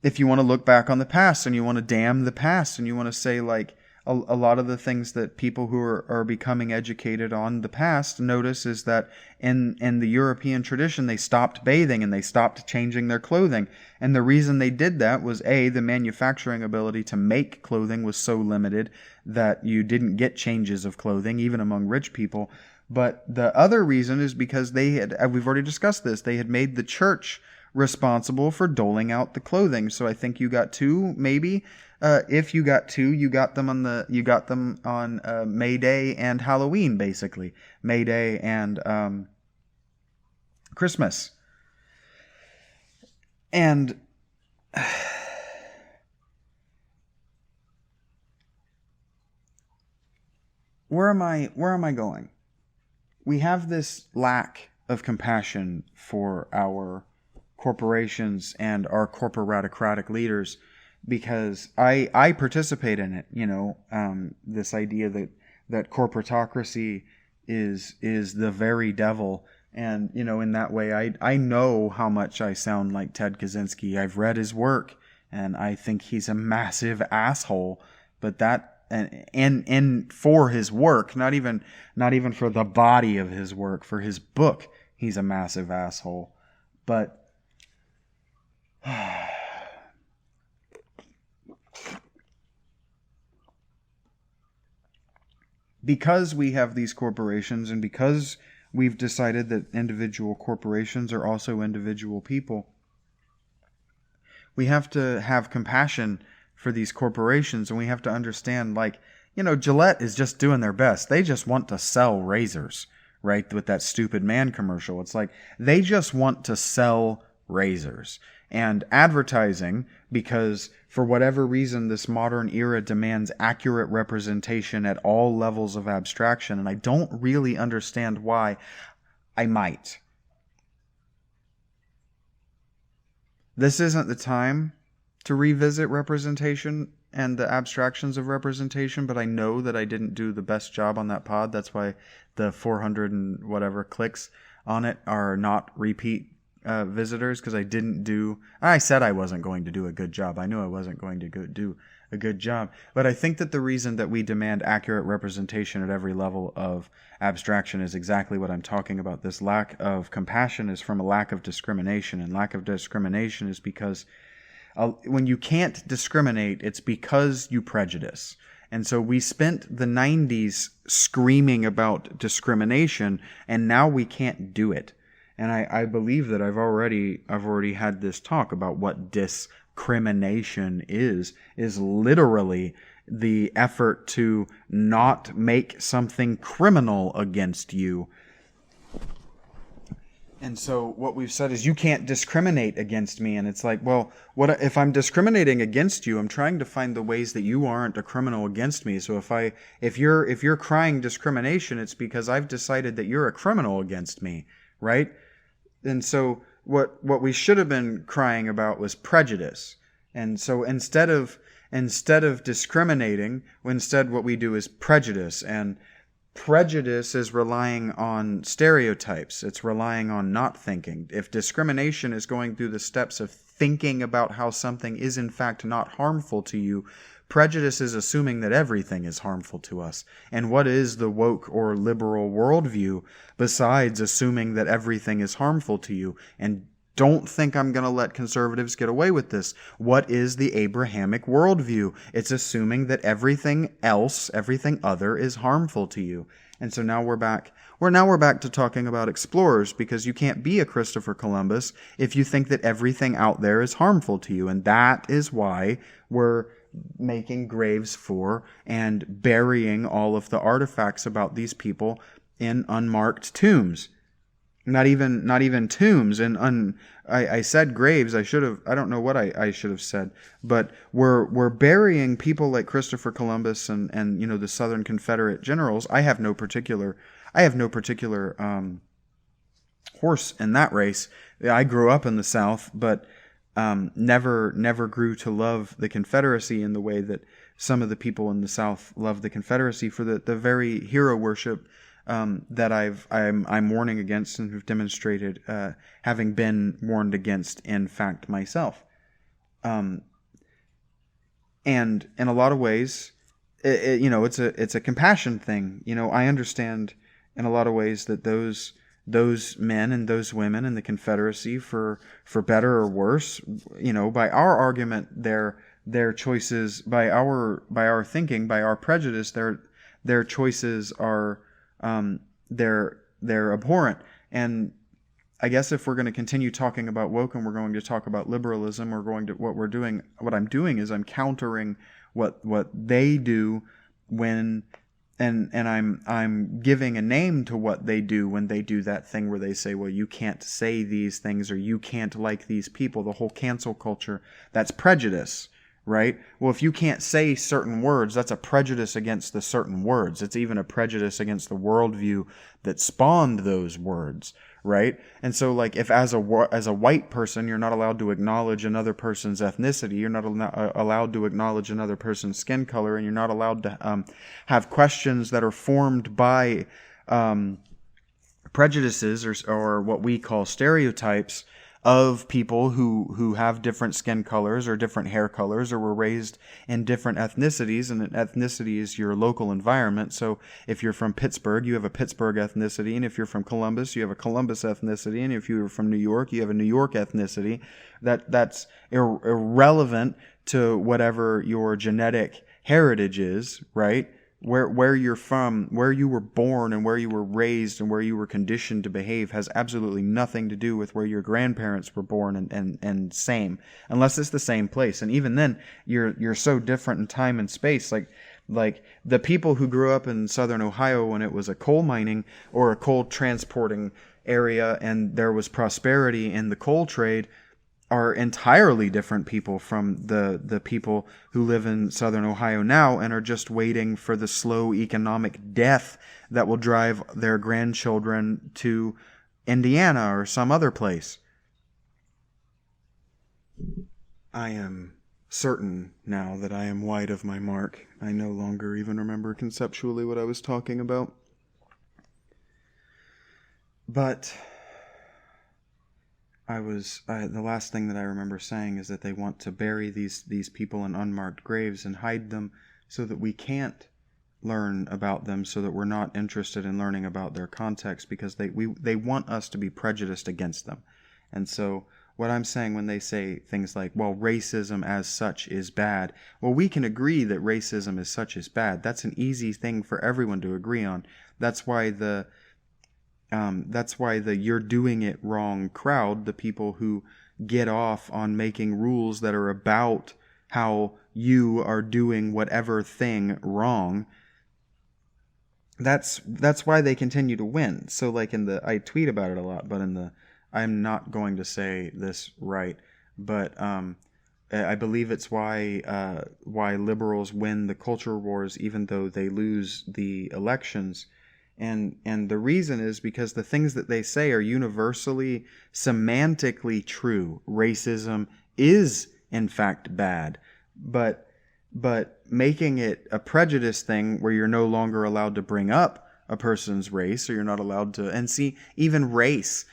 Speaker 1: if you want to look back on the past and you want to damn the past and you want to say, like, a lot of the things that people who are becoming educated on the past notice is that in the European tradition, they stopped bathing and they stopped changing their clothing. And the reason they did that was, A, the manufacturing ability to make clothing was so limited that you didn't get changes of clothing, even among rich people. But the other reason is because we've already discussed this, they had made the church responsible for doling out the clothing. So I think you got two, maybe. If you got two, you got them on May Day and Halloween, basically. May Day and Christmas. And where am I going? We have this lack of compassion for our corporations and our corporatocratic leaders, because I participate in it. This idea that corporatocracy is the very devil, and in that way I know how much I sound like Ted Kaczynski. I've read his work and I think he's a massive asshole, but that and for his work, not even for the body of his work, for his book, he's a massive asshole. But because we have these corporations, and because we've decided that individual corporations are also individual people, we have to have compassion for these corporations, and we have to understand, Gillette is just doing their best. They just want to sell razors, right? With that stupid man commercial. It's like they just want to sell razors. And advertising, because for whatever reason this modern era demands accurate representation at all levels of abstraction, and I don't really understand why. I might. This isn't the time to revisit representation and the abstractions of representation, but I know that I didn't do the best job on that pod. That's why the 400 and whatever clicks on it are not repeat visitors, because I said I wasn't going to do a good job. I knew I wasn't going to do a good job. But I think that the reason that we demand accurate representation at every level of abstraction is exactly what I'm talking about. This lack of compassion is from a lack of discrimination, and lack of discrimination is because when you can't discriminate, it's because you prejudice. And so we spent the 90s screaming about discrimination, and now we can't do it. And I believe that I've already had this talk about what discrimination is literally the effort to not make something criminal against you. And so what we've said is you can't discriminate against me. And it's like, well, what if I'm discriminating against you? I'm trying to find the ways that you aren't a criminal against me. So if you're crying discrimination, it's because I've decided that you're a criminal against me, right? And so what we should have been crying about was prejudice. And so instead of discriminating, what we do is prejudice. And prejudice is relying on stereotypes. It's relying on not thinking. If discrimination is going through the steps of thinking about how something is in fact not harmful to you, prejudice is assuming that everything is harmful to us. And what is the woke or liberal worldview besides assuming that everything is harmful to you? And don't think I'm going to let conservatives get away with this. What is the Abrahamic worldview? It's assuming that everything else, everything other, is harmful to you. And so now we're back. We're back to talking about explorers, because you can't be a Christopher Columbus if you think that everything out there is harmful to you. And that is why we're making graves for and burying all of the artifacts about these people in unmarked tombs. Not even tombs. And I said graves. I don't know what I should have said. But we're burying people like Christopher Columbus and the Southern Confederate generals. I have no particular horse in that race. I grew up in the South, but never grew to love the Confederacy in the way that some of the people in the South love the Confederacy for the very hero worship that I'm warning against and have demonstrated having been warned against, in fact, myself. And in a lot of ways, it's a compassion thing. I understand in a lot of ways that those men and those women in the Confederacy, for better or worse, by our argument, their choices, by our thinking, by our prejudice, their choices are they're abhorrent. And I guess if we're going to continue talking about woke and we're going to talk about liberalism, what I'm doing is I'm countering what they do when, and I'm giving a name to what they do when they do that thing where they say, well, you can't say these things, or you can't like these people. The whole cancel culture, that's prejudice, right? Well, if you can't say certain words, that's a prejudice against the certain words. It's even a prejudice against the worldview that spawned those words, right? And so, like, if as a white person, you're not allowed to acknowledge another person's ethnicity, you're not allowed to acknowledge another person's skin color, and you're not allowed to have questions that are formed by prejudices or what we call stereotypes of people who have different skin colors or different hair colors or were raised in different ethnicities, and an ethnicity is your local environment. So if you're from Pittsburgh, you have a Pittsburgh ethnicity, and if you're from Columbus, you have a Columbus ethnicity, and if you're from New York, you have a New York ethnicity. That's irrelevant to whatever your genetic heritage is, right? Where you're from, where you were born and where you were raised and where you were conditioned to behave has absolutely nothing to do with where your grandparents were born and same, unless it's the same place. And even then, you're so different in time and space. Like the people who grew up in southern Ohio when it was a coal mining or a coal transporting area and there was prosperity in the coal trade are entirely different people from the people who live in southern Ohio now and are just waiting for the slow economic death that will drive their grandchildren to Indiana or some other place. I am certain now that I am wide of my mark. I no longer even remember conceptually what I was talking about. But the last thing that I remember saying is that they want to bury these people in unmarked graves and hide them so that we can't learn about them, so that we're not interested in learning about their context, because they want us to be prejudiced against them. And so what I'm saying when they say things like, well, racism as such is bad, well, we can agree that racism as such is bad. That's an easy thing for everyone to agree on. That's why the you're doing it wrong crowd, the people who get off on making rules that are about how you are doing whatever thing wrong, that's why they continue to win. So like I tweet about it a lot, but I'm not going to say this right, but I believe it's why liberals win the culture wars even though they lose the elections. And the reason is because the things that they say are universally semantically true. Racism is in fact bad, but making it a prejudice thing where you're no longer allowed to bring up a person's race, or you're not allowed to, and see, even race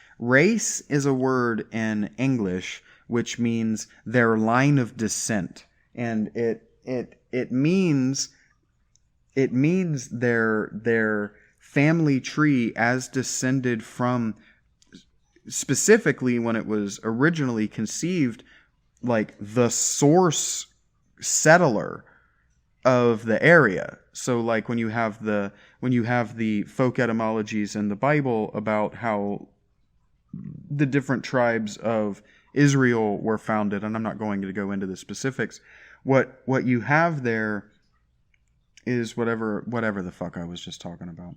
Speaker 1: is a word in English which means their line of descent, and it means their family tree as descended from, specifically when it was originally conceived, like the source settler of the area. So like when you have the folk etymologies in the Bible about how the different tribes of Israel were founded, and I'm not going to go into the specifics, what you have there is whatever the fuck I was just talking about.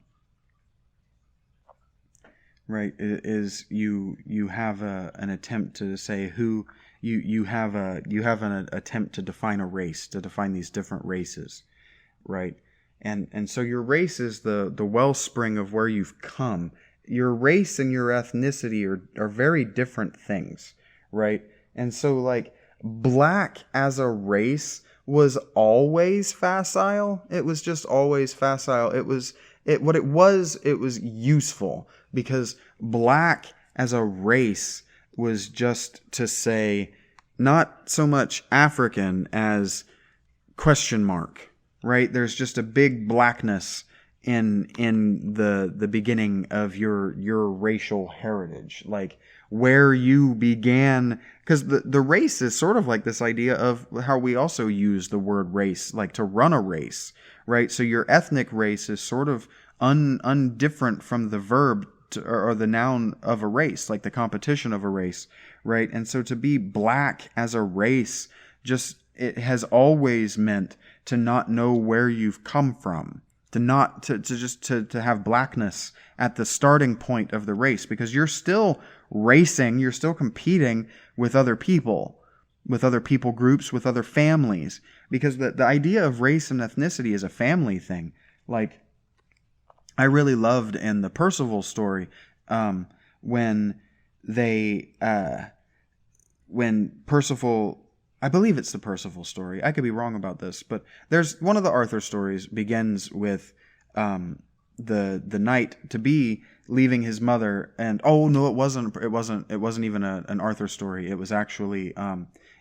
Speaker 1: Right, is you have an attempt to say who you have an attempt to define a race, to define these different races, right? And so your race is the wellspring of where you've come. Your race and your ethnicity are very different things, right? And so like black as a race was always facile. It was just always facile. It was useful, because black as a race was just to say not so much African as question mark, right? There's just a big blackness in the beginning of your racial heritage, like where you began, because the race is sort of like this idea of how we also use the word race, like to run a race, right? So your ethnic race is sort of undifferent from the verb or the noun of a race, like the competition of a race, right? And so to be black as a race, just it has always meant to not know where you've come from, to have blackness at the starting point of the race, because you're still racing, you're still competing with other people groups, with other families, because the idea of race and ethnicity is a family thing. Like, I really loved in the Percival story, when Percival, I believe it's the Percival story. I could be wrong about this, but there's one of the Arthur stories begins with the knight to be leaving his mother, and it wasn't even an Arthur story. It was actually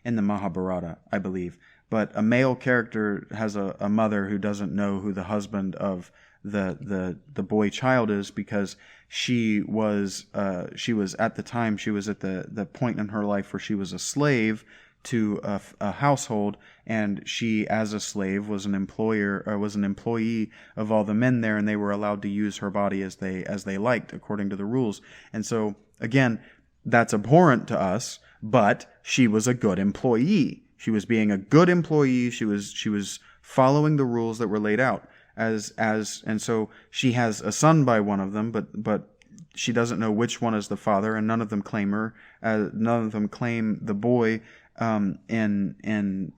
Speaker 1: in the Mahabharata, I believe. But a male character has a mother who doesn't know who the husband of the boy child is, because she was at the time, she was at the point in her life where she was a slave to a household, and she, as a slave, was an employee of all the men there, and they were allowed to use her body as they liked according to the rules. And so again, that's abhorrent to us, but she was a good employee. She was being a good employee. She was following the rules that were laid out and so she has a son by one of them, but she doesn't know which one is the father, and none of them claim her. None of them claim the boy in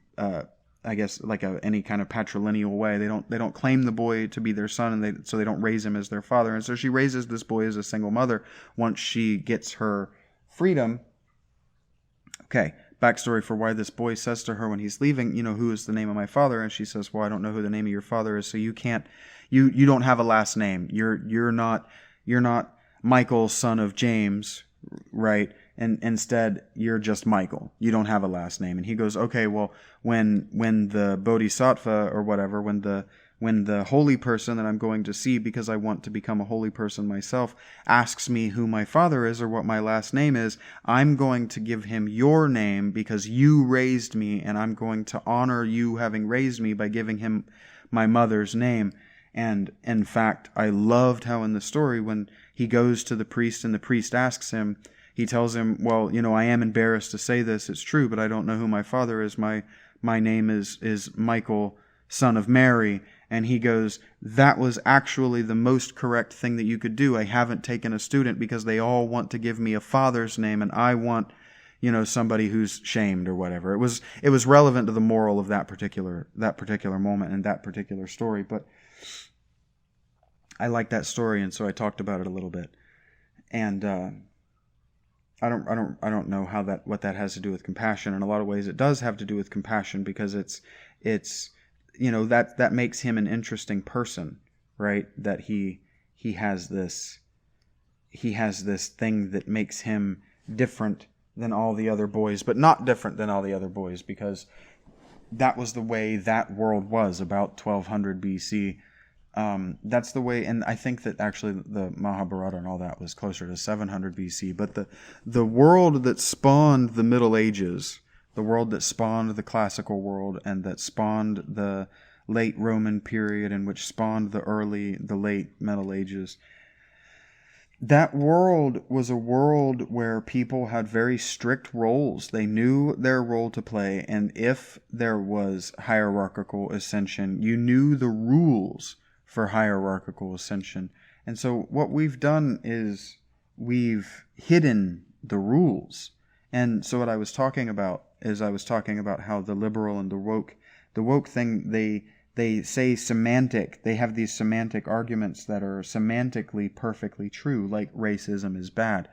Speaker 1: I guess like any kind of patrilineal way. They don't claim the boy to be their son, and so they don't raise him as their father. And so she raises this boy as a single mother once she gets her freedom. Okay, backstory for why this boy says to her when he's leaving, who is the name of my father? And she says, well, I don't know who the name of your father is, so you don't have a last name. You're not Michael, son of James, right? And instead, you're just Michael. You don't have a last name. And he goes, okay, well, when the bodhisattva or whatever, when the holy person that I'm going to see, because I want to become a holy person myself, asks me who my father is or what my last name is, I'm going to give him your name because you raised me, and I'm going to honor you having raised me by giving him my mother's name. And in fact, I loved how in the story, when he goes to the priest and the priest asks him, he tells him, well, I am embarrassed to say this, it's true, but I don't know who my father is. My name is Michael, son of Mary. And he goes, that was actually the most correct thing that you could do. I haven't taken a student because they all want to give me a father's name, and I want, somebody who's shamed or whatever. It was relevant to the moral of that particular moment and that particular story. But I like that story, and so I talked about it a little bit. And I don't know what that has to do with compassion. In a lot of ways, it does have to do with compassion, because it's that makes him an interesting person, right? That he has this thing that makes him different than all the other boys, but not different than all the other boys, because that was the way that world was about 1200 BC. That's the way, and I think that actually the Mahabharata and all that was closer to 700 BC. But the world that spawned the Middle Ages, the world that spawned the classical world, and that spawned the late Roman period, and which spawned the late Middle Ages, that world was a world where people had very strict roles. They knew their role to play, and if there was hierarchical ascension, you knew the rules for hierarchical ascension. And so what we've done is we've hidden the rules. And so what I was talking about how the liberal and the woke thing, they say semantic, they have these semantic arguments that are semantically perfectly true, like racism is bad.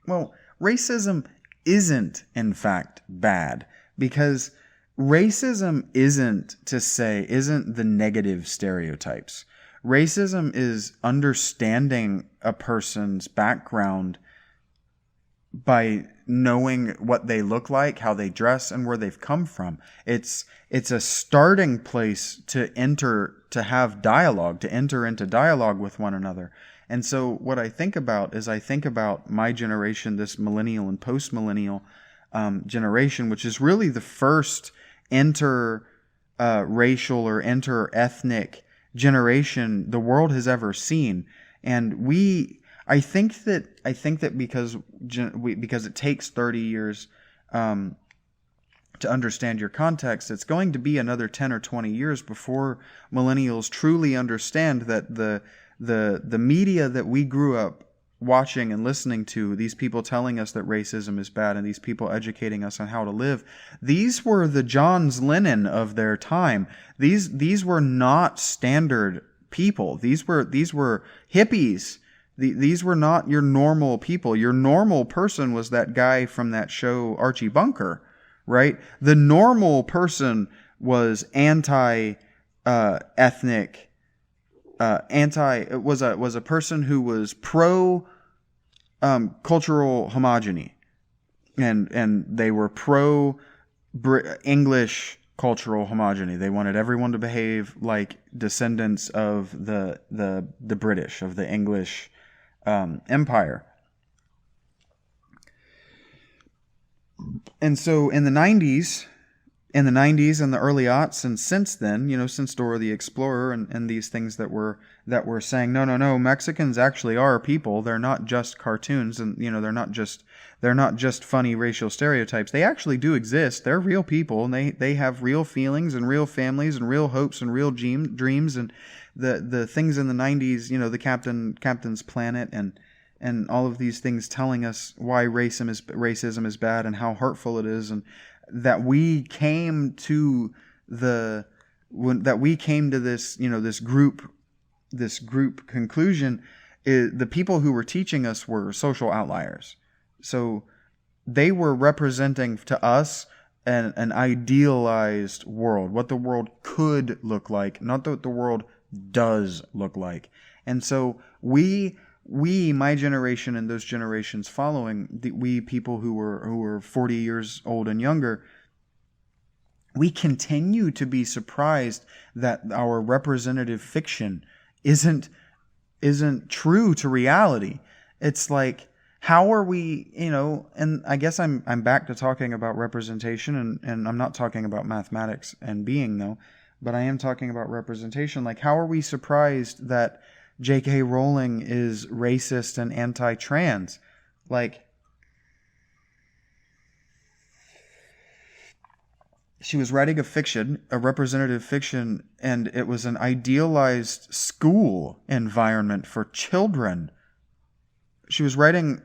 Speaker 1: Well, racism isn't in fact bad, because racism isn't the negative stereotypes. Racism is understanding a person's background by knowing what they look like, how they dress, and where they've come from. It's a starting place to have dialogue, to enter into dialogue with one another. And so what I think about is I think about my generation, this millennial and post-millennial generation, which is really the first racial or inter-ethnic generation the world has ever seen. And I think that because it takes 30 years to understand your context, it's going to be another 10 or 20 years before millennials truly understand that the media that we grew up watching and listening to, these people telling us that racism is bad and these people educating us on how to live, these were the John Lennon of their time. These were not standard people. These were hippies. These were not your normal people. Your normal person was that guy from that show, Archie Bunker, right? The normal person was anti-ethnic, was a person who was pro cultural homogeny, and they were pro English cultural homogeny. They wanted everyone to behave like descendants of the British, of the English Empire. And so in the 90s and the early aughts, and since then, since Dora the Explorer and these things that were saying, no, Mexicans actually are people. They're not just cartoons, and they're not just funny racial stereotypes. They actually do exist. They're real people, and they have real feelings and real families and real hopes and real dreams. And the things in the 90s, the Captain's Planet and all of these things telling us why racism is bad and how hurtful it is, and that we came to this group conclusion. The people who were teaching us were social outliers. So they were representing to us an idealized world, what the world could look like, not what the world does look like. And so we, my generation and those generations following, we people who were 40 years old and younger, we continue to be surprised that our representative fiction isn't true to reality. It's like, how are we, and I guess I'm back to talking about representation, and I'm not talking about mathematics and being, though, but I am talking about representation. Like, how are we surprised that J.K. Rowling is racist and anti-trans? Like, she was writing a representative fiction, and it was an idealized school environment for children. She's not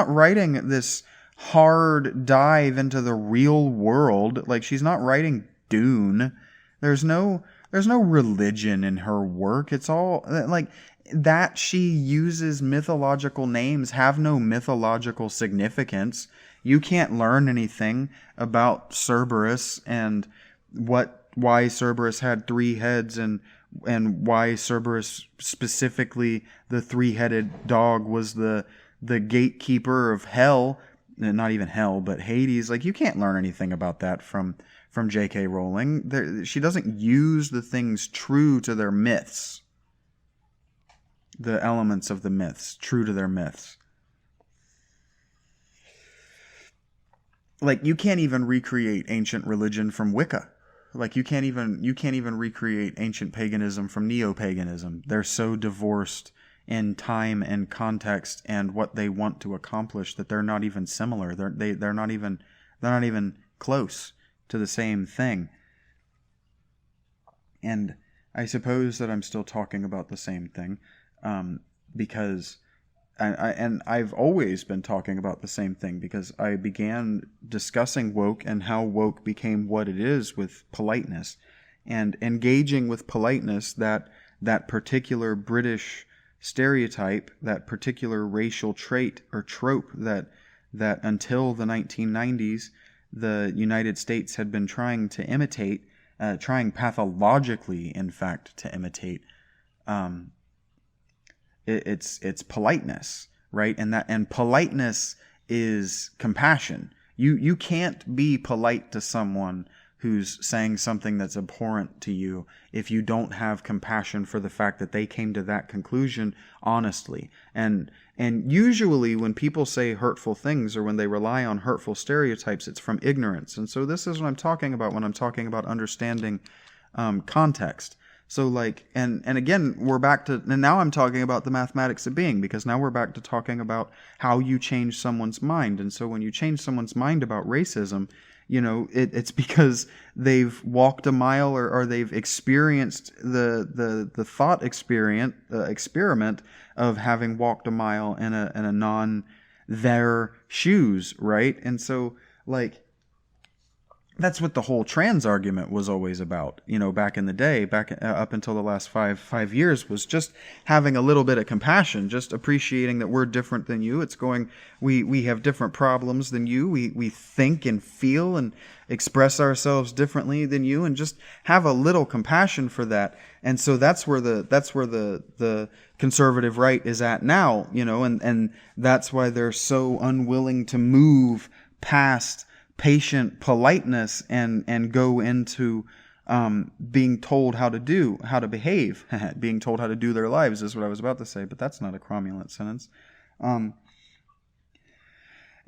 Speaker 1: writing this hard dive into the real world. Like, she's not writing Dune. There's no religion in her work. It's all like that. She uses mythological names have no mythological significance. You can't learn anything about Cerberus and why Cerberus had 3 heads and why Cerberus, specifically the 3-headed dog, was the gatekeeper of hell. Not even hell, but Hades. Like, you can't learn anything about that from J.K. Rowling. She doesn't use the things true to their myths. The elements of the myths, true to their myths. Like, you can't even recreate ancient religion from Wicca. Like, you can't even recreate ancient paganism from neo-paganism. They're so divorced in time and context and what they want to accomplish that they're not even similar. They're not even close to the same thing. And I suppose that I'm still talking about the same thing, because I've always been talking about the same thing, because I began discussing woke and how woke became what it is with politeness, and engaging with politeness that particular British stereotype, that particular racial trait or trope that until the 1990s the United States had been trying to imitate, trying pathologically, in fact, to imitate. It's politeness, right? And politeness is compassion. You can't be polite to someone who's saying something that's abhorrent to you if you don't have compassion for the fact that they came to that conclusion honestly. And usually when people say hurtful things or when they rely on hurtful stereotypes, it's from ignorance. And so this is what I'm talking about when I'm talking about understanding context. So like, and again, we're back to, and now I'm talking about the mathematics of being, because now we're back to talking about how you change someone's mind. And so when you change someone's mind about racism, you know, it's because they've walked a mile or they've experienced the thought experiment of having walked a mile in a non their shoes, right? And so like, that's what the whole trans argument was always about, you know, back in the day, up until the last five years, was just having a little bit of compassion, just appreciating that we're different than you. It's going, we have different problems than you. We think and feel and express ourselves differently than you, and just have a little compassion for that. And so that's where the conservative right is at now, you know, and that's why they're so unwilling to move past patient politeness and go into being told how to behave, being told how to do their lives is what I was about to say, but that's not a cromulent sentence. And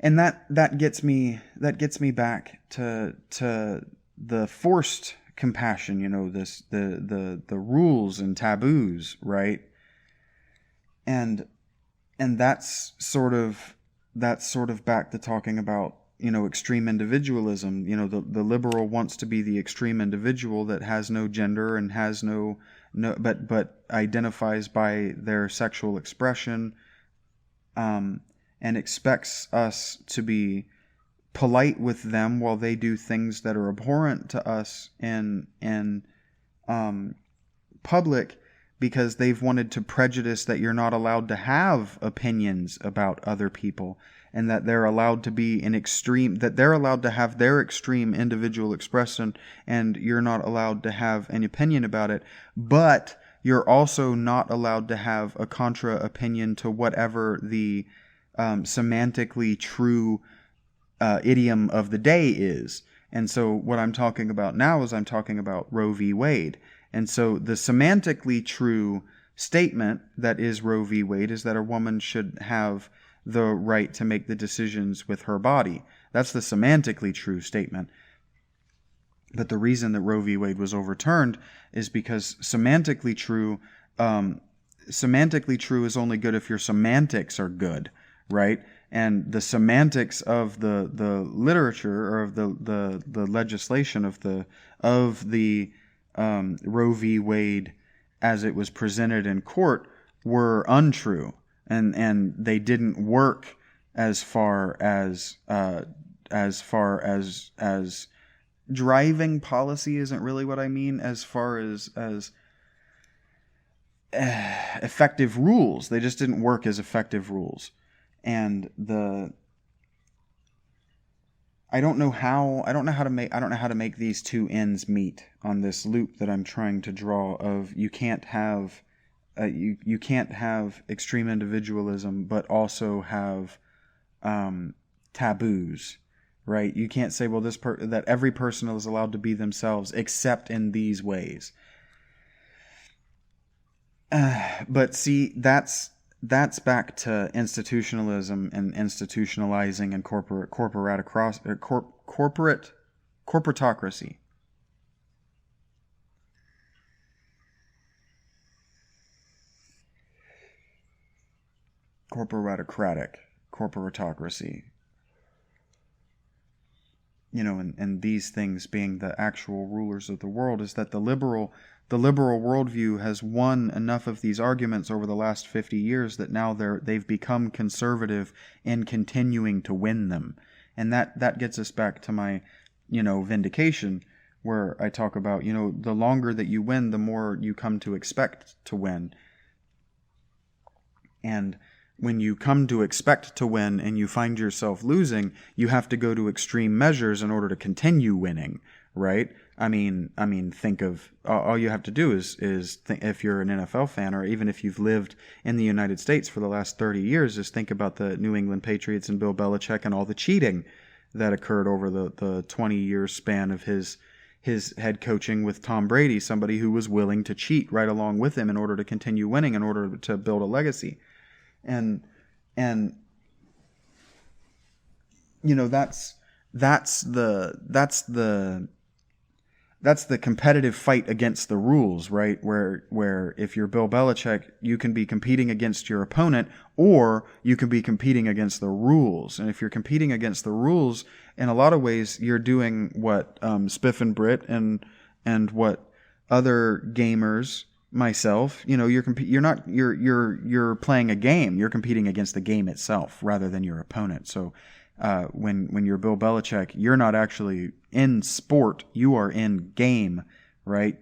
Speaker 1: that gets me back to the forced compassion, you know, the rules and taboos, right? And that's sort of back to talking about, you know, extreme individualism. You know, the liberal wants to be the extreme individual that has no gender and has no but identifies by their sexual expression, and expects us to be polite with them while they do things that are abhorrent to us in public, because they've wanted to prejudice that you're not allowed to have opinions about other people, and that they're allowed to be they're allowed to have their extreme individual expression, and you're not allowed to have an opinion about it. But you're also not allowed to have a contra opinion to whatever the semantically true idiom of the day is. And so what I'm talking about now is I'm talking about Roe v. Wade. And so the semantically true statement that is Roe v. Wade is that a woman should have the right to make the decisions with her body. That's the semantically true statement. But the reason that Roe v. Wade was overturned is because semantically true is only good if your semantics are good, right? And the semantics of the literature or of the legislation of the Roe v. Wade as it was presented in court were untrue. And they didn't work as far as driving policy isn't really what I mean, as far as effective rules. They just didn't work as effective rules. And I don't know how to make these two ends meet on this loop that I'm trying to draw of you can't have extreme individualism, but also have taboos, right? You can't say, well, that every person is allowed to be themselves except in these ways. But see, that's back to institutionalism and institutionalizing and corporatocracy. Corporatocracy. You know, and these things being the actual rulers of the world, is that the liberal worldview has won enough of these arguments over the last 50 years that now they've become conservative in continuing to win them. And that gets us back to my, you know, vindication, where I talk about, you know, the longer that you win, the more you come to expect to win. And when you come to expect to win and you find yourself losing, you have to go to extreme measures in order to continue winning, right? Think of all you have to do is think, if you're an NFL fan, or even if you've lived in the United States for the last 30 years, is think about the New England Patriots and Bill Belichick and all the cheating that occurred over the 20-year span of his head coaching with Tom Brady, somebody who was willing to cheat right along with him in order to continue winning, in order to build a legacy. And that's the competitive fight against the rules, right? Where if you're Bill Belichick, you can be competing against your opponent, or you can be competing against the rules. And if you're competing against the rules, in a lot of ways, you're doing what Spiff and Brit and what other gamers, myself, you're playing a game. You're competing against the game itself rather than your opponent. So when you're Bill Belichick, you're not actually in sport, you are in game, right?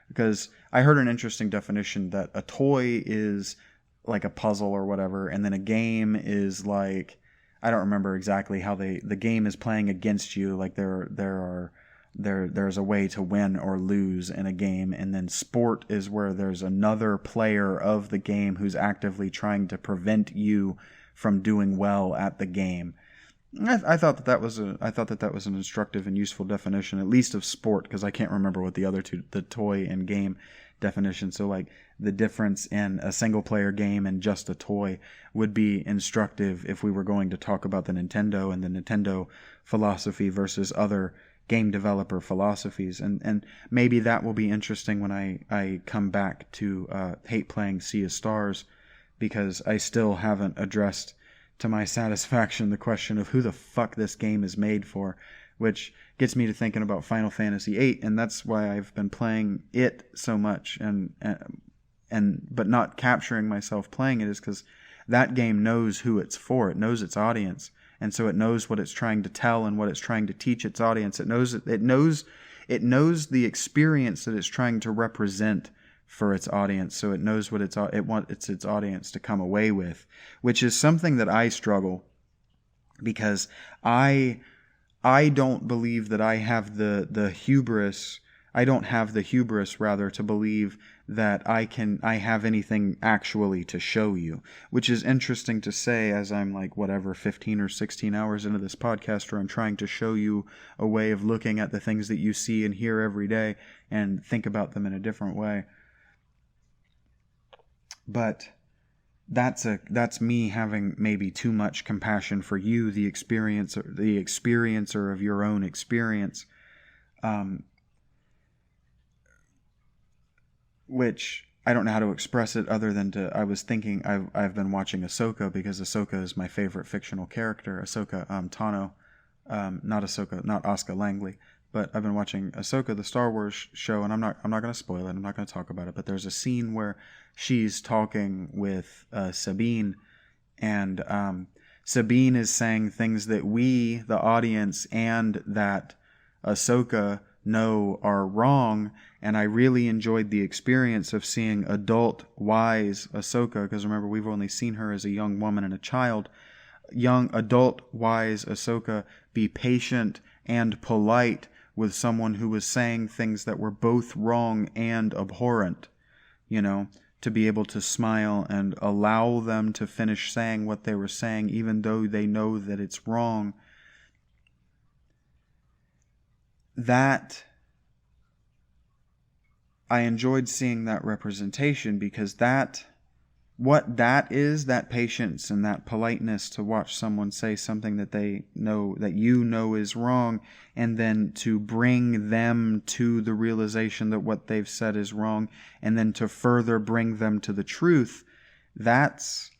Speaker 1: Because I heard an interesting definition that a toy is like a puzzle or whatever, and then a game is like, I don't remember exactly how the game is playing against you, like there's a way to win or lose in a game, and then sport is where there's another player of the game who's actively trying to prevent you from doing well at the game. I thought that was an instructive and useful definition, at least of sport, because I can't remember what the other two, the toy and game definition. So like the difference in a single player game and just a toy would be instructive if we were going to talk about the Nintendo and the Nintendo philosophy versus other game developer philosophies. And maybe that will be interesting when I come back to Hate Playing Sea of Stars, because I still haven't addressed to my satisfaction the question of who the fuck this game is made for, which gets me to thinking about Final Fantasy VIII, and that's why I've been playing it so much but not capturing myself playing it, is because that game knows who it's for. It knows its audience, and so it knows what it's trying to tell and what it's trying to teach its audience. It knows the experience that it's trying to represent for its audience, so it knows what its audience to come away with, which is something that I struggle, because I don't believe that I have the hubris. I don't have the hubris, rather, to believe that I have anything actually to show you, which is interesting to say, as I'm like 15 or 16 hours into this podcast, where I'm trying to show you a way of looking at the things that you see and hear every day and think about them in a different way. But that's me having maybe too much compassion for you, the experiencer of your own experience, which I don't know how to express it other than I was thinking I've been watching Ahsoka, because Ahsoka is my favorite fictional character. Ahsoka Tano, not Asuka Langley. But I've been watching Ahsoka, the Star Wars show, and I'm not going to spoil it. I'm not going to talk about it. But there's a scene where she's talking with Sabine, and Sabine is saying things that we, the audience, and that Ahsoka know are wrong. And I really enjoyed the experience of seeing adult, wise Ahsoka, because remember, we've only seen her as a young woman and a child. Young, adult, wise Ahsoka be patient and polite with someone who was saying things that were both wrong and abhorrent, to be able to smile and allow them to finish saying what they were saying, even though they know that it's wrong. That, I enjoyed seeing that representation, because what that is, that patience and that politeness to watch someone say something that they know, that is wrong, and then to bring them to the realization that what they've said is wrong, and then to further bring them to the truth, that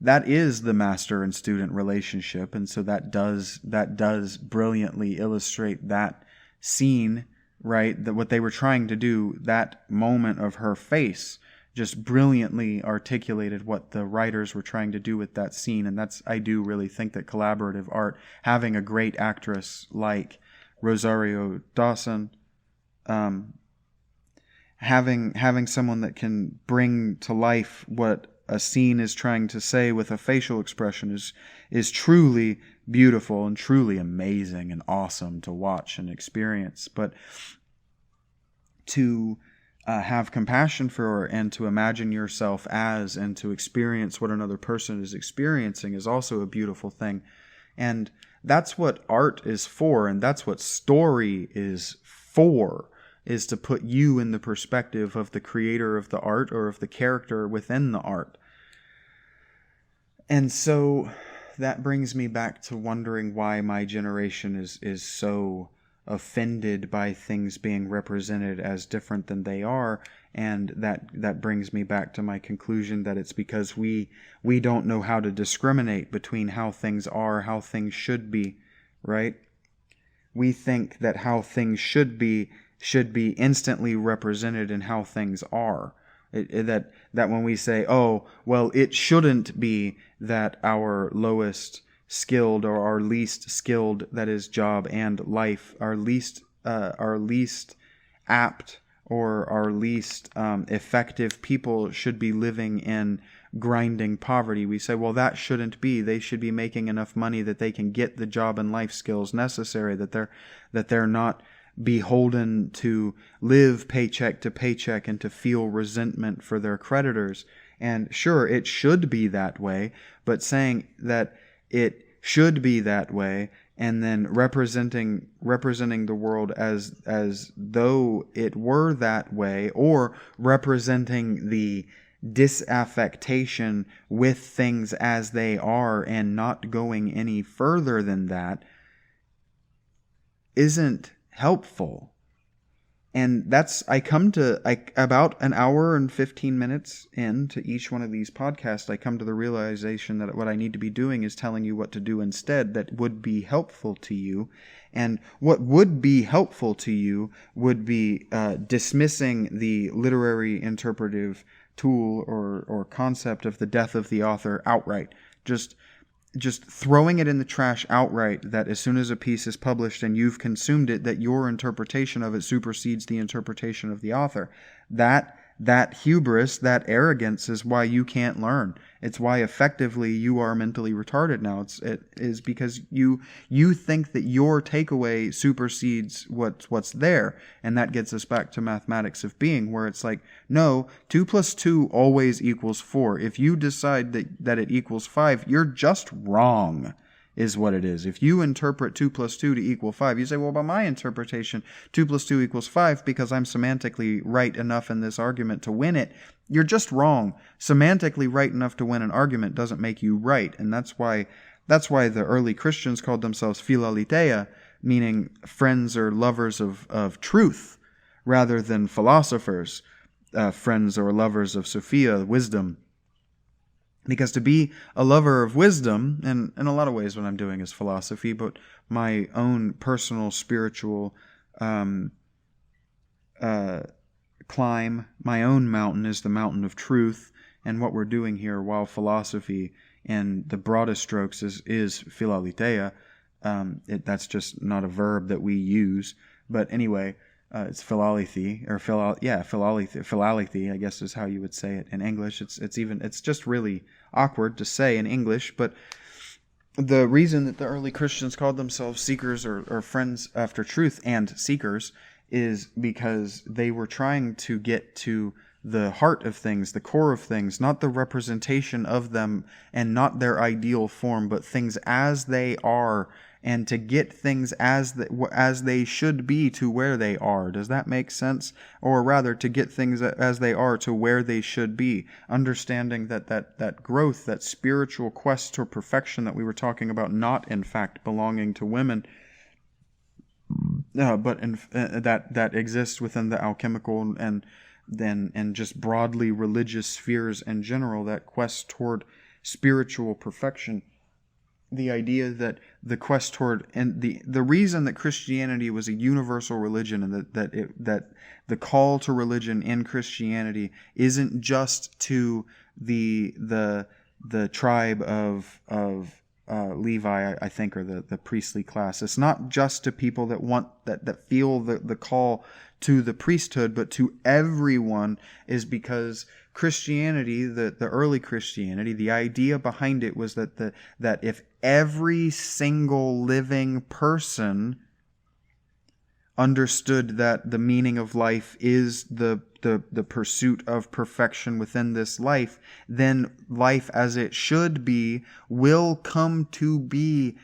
Speaker 1: is the master and student relationship. And so that does brilliantly illustrate that scene, right? That what they were trying to do, that moment of her face, just brilliantly articulated what the writers were trying to do with that scene. And I do really think that collaborative art, having a great actress like Rosario Dawson, having someone that can bring to life what a scene is trying to say with a facial expression is truly beautiful and truly amazing and awesome to watch and experience. But to have compassion for and to imagine yourself as and to experience what another person is experiencing is also a beautiful thing. And that's what art is for, and that's what story is for, is to put you in the perspective of the creator of the art or of the character within the art. And so that brings me back to wondering why my generation is so offended by things being represented as different than they are, and that brings me back to my conclusion that it's because we don't know how to discriminate between how things are, how things should be, right? We think that how things should be instantly represented in how things are. That when we say, oh, well, it shouldn't be that our lowest skilled or our least skilled, that is job and life, our least apt or our least effective people should be living in grinding poverty. We say, well, that shouldn't be. They should be making enough money that they can get the job and life skills necessary, that they're not beholden to live paycheck to paycheck and to feel resentment for their creditors. And sure, it should be that way, but saying that it should be that way and then representing the world as though it were that way, or representing the disaffectation with things as they are and not going any further than that, isn't helpful. And about an hour and 15 minutes into each one of these podcasts, I come to the realization that what I need to be doing is telling you what to do instead that would be helpful to you. And what would be helpful to you would be dismissing the literary interpretive tool or concept of the death of the author outright. Just throwing it in the trash outright, that as soon as a piece is published and you've consumed it, that your interpretation of it supersedes the interpretation of the author. That hubris, that arrogance is why you can't learn. It's why effectively you are mentally retarded now. It is because you think that your takeaway supersedes what's there. And that gets us back to mathematics of being, where it's like, no, 2 + 2 always equals 4. If you decide that it equals 5, you're just wrong, is what it is. If you interpret 2 + 2 to equal 5, you say, well, by my interpretation, 2 + 2 equals 5 because I'm semantically right enough in this argument to win it. You're just wrong. Semantically right enough to win an argument doesn't make you right. And that's why the early Christians called themselves philaletheia, meaning friends or lovers of truth, rather than philosophers, friends or lovers of Sophia, wisdom. Because to be a lover of wisdom, and in a lot of ways what I'm doing is philosophy, but my own personal spiritual climb, my own mountain is the mountain of truth, and what we're doing here, while philosophy in the broadest strokes is philaletheia, that's just not a verb that we use, but anyway, it's philalethi, or philalethi, I guess is how you would say it in English. It's just really awkward to say in English, but the reason that the early Christians called themselves seekers or friends after truth and seekers is because they were trying to get to the heart of things, the core of things, not the representation of them and not their ideal form, but things as they are, and to get things as they should be to where they are. Does that make sense? Or rather, to get things as they are to where they should be. Understanding that growth, that spiritual quest to perfection that we were talking about, not in fact belonging to women, but that exists within the alchemical and just broadly religious spheres in general, that quest toward spiritual perfection. The idea that the quest toward, and the reason that Christianity was a universal religion, and that the call to religion in Christianity isn't just to the tribe of Levi, I think, or the priestly class. It's not just to people that feel the call to the priesthood, but to everyone, is because Christianity, the early Christianity, the idea behind it was that if every single living person understood that the meaning of life is the pursuit of perfection within this life, then life as it should be will come to be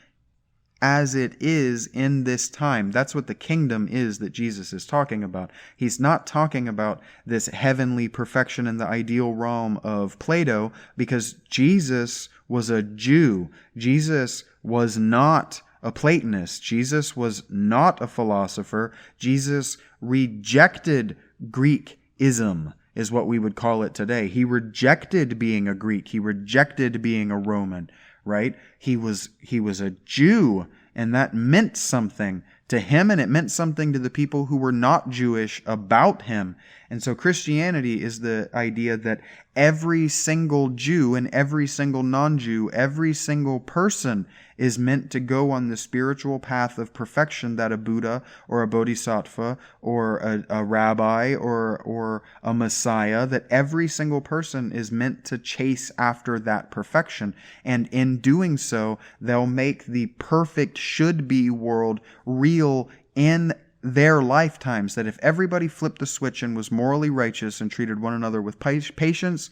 Speaker 1: as it is in this time. That's what the kingdom is that Jesus is talking about. He's not talking about this heavenly perfection in the ideal realm of Plato, because Jesus was a Jew. Jesus was not a Platonist. Jesus was not a philosopher. Jesus rejected Greekism, is what we would call it today. He rejected being a Greek. He rejected being a Roman, right? He was a Jew, and that meant something to him, and it meant something to the people who were not Jewish about him. And so Christianity is the idea that every single Jew and every single non-Jew, every single person is meant to go on the spiritual path of perfection that a Buddha or a Bodhisattva or a rabbi or a Messiah, that every single person is meant to chase after that perfection. And in doing so, they'll make the perfect should-be world real in their lifetimes. That if everybody flipped the switch and was morally righteous and treated one another with patience,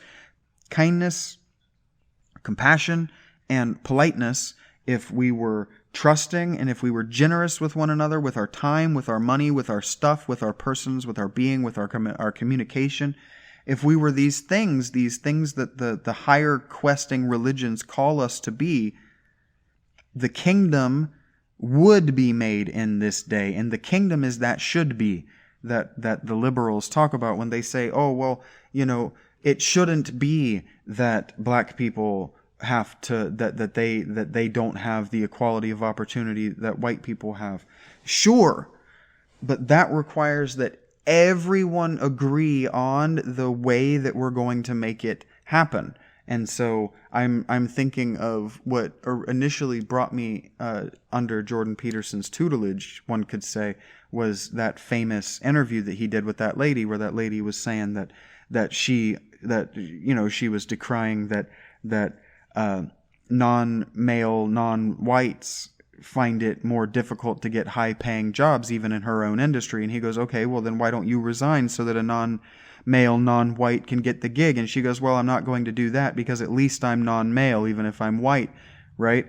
Speaker 1: kindness, compassion, and politeness, if we were trusting and if we were generous with one another, with our time, with our money, with our stuff, with our persons, with our being, with our communication, if we were these things that the higher questing religions call us to be, the kingdom would be made in this day. And the kingdom is that should be that the liberals talk about when they say, oh, well, it shouldn't be that black people have to, that they don't have the equality of opportunity that white people have. Sure, but that requires that everyone agree on the way that we're going to make it happen. And so I'm thinking of what initially brought me under Jordan Peterson's tutelage, one could say, was that famous interview that he did with that lady, where that lady was saying that she was decrying that non-male, non-whites find it more difficult to get high-paying jobs even in her own industry. And he goes, okay, well then why don't you resign so that a non-male, non-white can get the gig? And she goes, well, I'm not going to do that because at least I'm non-male even if I'm white, right?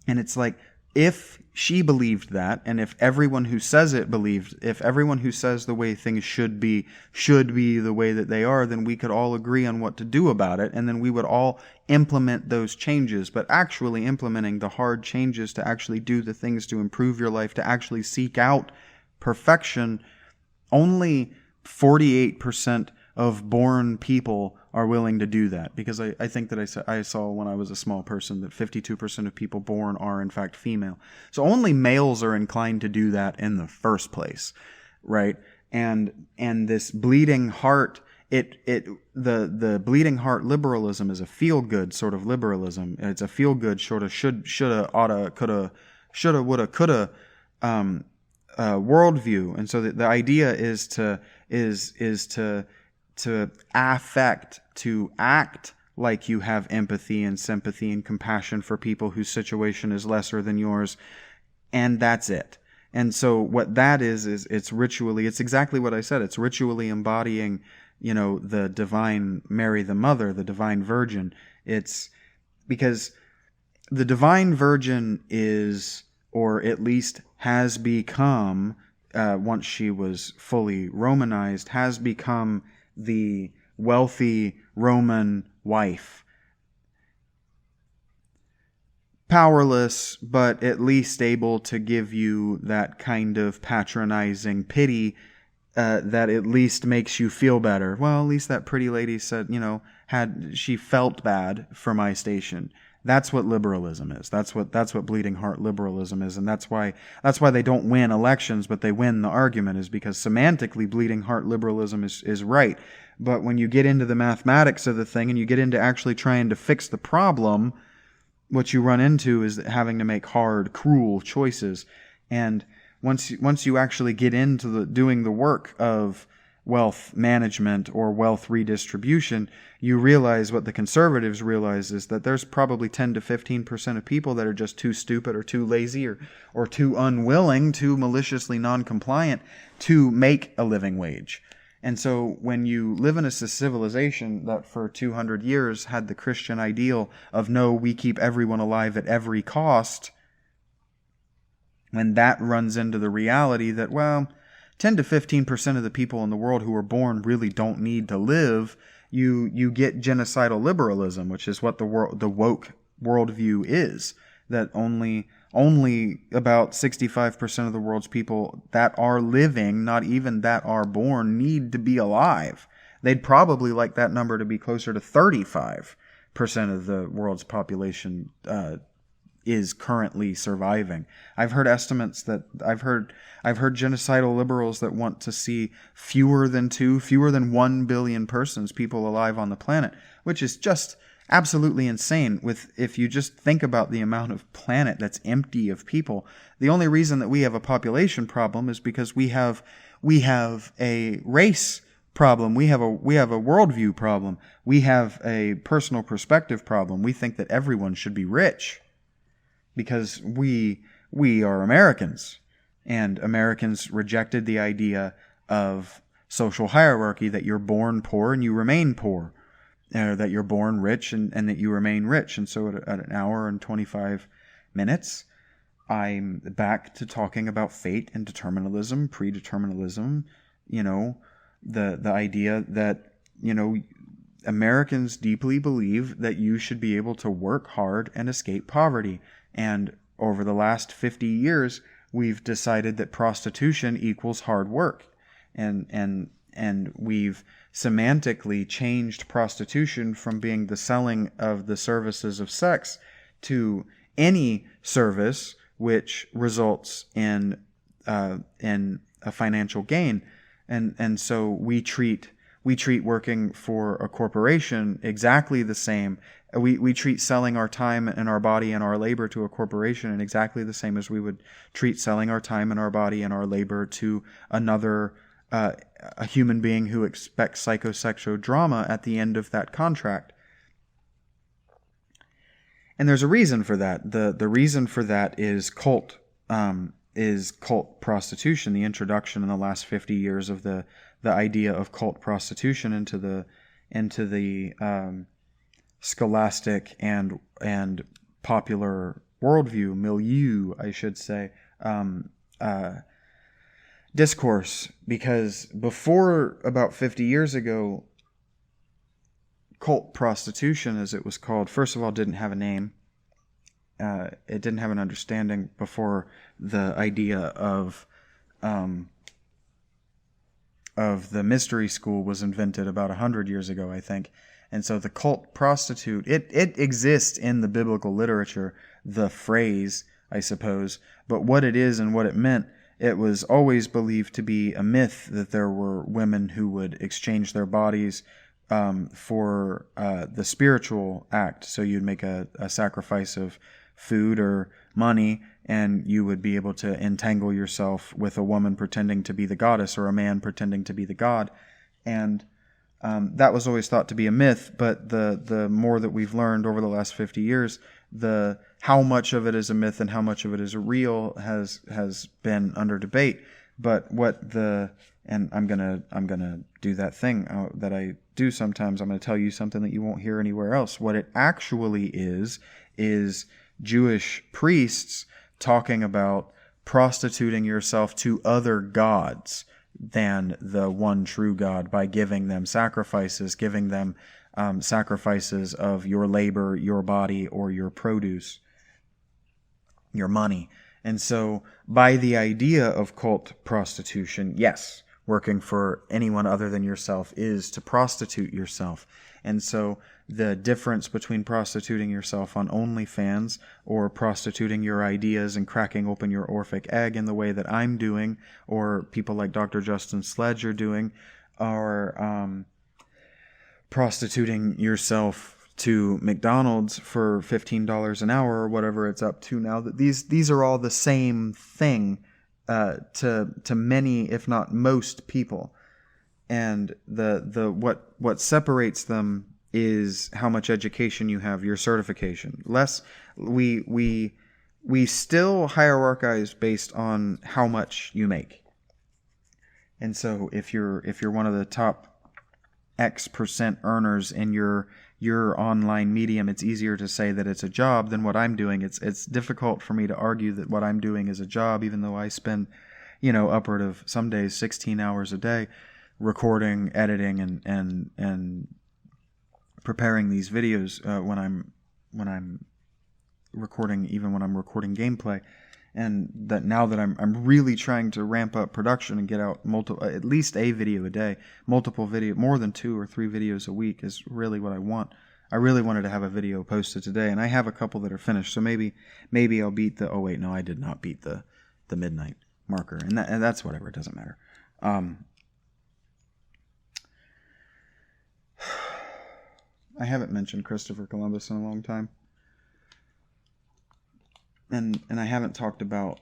Speaker 1: And it's like, if she believed that, and if everyone who says it believed, if everyone who says the way things should be the way that they are, then we could all agree on what to do about it, and then we would all implement those changes. But actually implementing the hard changes to actually do the things to improve your life, to actually seek out perfection, only 48% of born people are willing to do that. Because I think that I saw when I was a small person that 52% of people born are in fact female. So only males are inclined to do that in the first place, right? And this bleeding heart, the bleeding heart liberalism is a feel-good sort of liberalism. It's a feel-good sort of shoulda, oughta, coulda, shoulda, woulda, coulda worldview. And so the idea is to affect, to act like you have empathy and sympathy and compassion for people whose situation is lesser than yours, and that's it. And so what that is it's ritually, it's exactly what I said, it's ritually embodying, the divine Mary the Mother, the divine Virgin. It's because the divine Virgin is, or at least has become, once she was fully Romanized, has become the wealthy Roman wife. Powerless, but at least able to give you that kind of patronizing pity that at least makes you feel better. Well, at least that pretty lady said, she felt bad for my station. That's what liberalism is. That's what bleeding heart liberalism is, and that's why they don't win elections, but they win the argument, is because semantically bleeding heart liberalism is right. But when you get into the mathematics of the thing and you get into actually trying to fix the problem, what you run into is having to make hard, cruel choices. And once you actually get into doing the work of wealth management or wealth redistribution, you realize what the conservatives realize is that there's probably 10 to 15% of people that are just too stupid or too lazy or too unwilling, too maliciously non-compliant to make a living wage. And so when you live in a civilization that for 200 years had the Christian ideal of no, we keep everyone alive at every cost, when that runs into the reality that, well, 10 to 15% of the people in the world who are born really don't need to live, you get genocidal liberalism, which is what the woke worldview is, that only about 65% of the world's people that are living, not even that are born, need to be alive. They'd probably like that number to be closer to 35% of the world's population is currently surviving. I've heard estimates that I've heard genocidal liberals that want to see fewer than 1 billion people alive on the planet, which is just absolutely insane. If you just think about the amount of planet that's empty of people, the only reason that we have a population problem is because we have a race problem. We have a worldview problem. We have a personal perspective problem. We think that everyone should be rich because we are Americans, and Americans rejected the idea of social hierarchy, that you're born poor and you remain poor, that you're born rich and that you remain rich. And so at an hour and 25 minutes, I'm back to talking about fate and determinalism, predeterminalism, the idea that, Americans deeply believe that you should be able to work hard and escape poverty. And over the last 50 years, we've decided that prostitution equals hard work. And we've semantically changed prostitution from being the selling of the services of sex to any service which results in a financial gain. And so we treat working for a corporation exactly the same. We treat selling our time and our body and our labor to a corporation in exactly the same as we would treat selling our time and our body and our labor to another a human being who expects psychosexual drama at the end of that contract. And there's a reason for that. The reason for that is cult prostitution. The introduction in the last 50 years of the idea of cult prostitution into the scholastic and popular worldview, milieu, I should say, discourse. Because before about 50 years ago, cult prostitution, as it was called, first of all, didn't have a name. It didn't have an understanding before the idea of the mystery school was invented about 100 years ago, I think. And so the cult prostitute, it exists in the biblical literature, the phrase, I suppose, but what it is and what it meant, it was always believed to be a myth that there were women who would exchange their bodies for the spiritual act. So you'd make a sacrifice of food or money, and you would be able to entangle yourself with a woman pretending to be the goddess or a man pretending to be the god. And that was always thought to be a myth, but the more that we've learned over the last 50 years, how much of it is a myth and how much of it is real has been under debate. But and I'm gonna do that thing that I do sometimes. I'm gonna tell you something that you won't hear anywhere else. What it actually is Jewish priests talking about prostituting yourself to other gods than the one true God by giving them sacrifices, sacrifices of your labor, your body, or your produce, your money. And so by the idea of cult prostitution, yes, working for anyone other than yourself is to prostitute yourself. And so the difference between prostituting yourself on OnlyFans or prostituting your ideas and cracking open your Orphic egg in the way that I'm doing, or people like Dr. Justin Sledge are doing, are prostituting yourself to McDonald's for $15 an hour or whatever it's up to now. That these are all the same thing to many, if not most people. And what separates them is how much education you have, your certification. We still hierarchize based on how much you make. And so if you're one of the top X% earners in your online medium, it's easier to say that it's a job than what I'm doing. It's difficult for me to argue that what I'm doing is a job, even though I spend, upward of some days 16 hours a day recording, editing, and preparing these videos when I'm recording, even when I'm recording gameplay. And that now that I'm really trying to ramp up production and get out at least a video a day, more than 2 or 3 videos a week is really what I want. I really wanted to have a video posted today, and I have a couple that are finished. So maybe I'll beat the. Oh wait, no, I did not beat the midnight marker, and that's whatever. It doesn't matter. I haven't mentioned Christopher Columbus in a long time. And I haven't talked about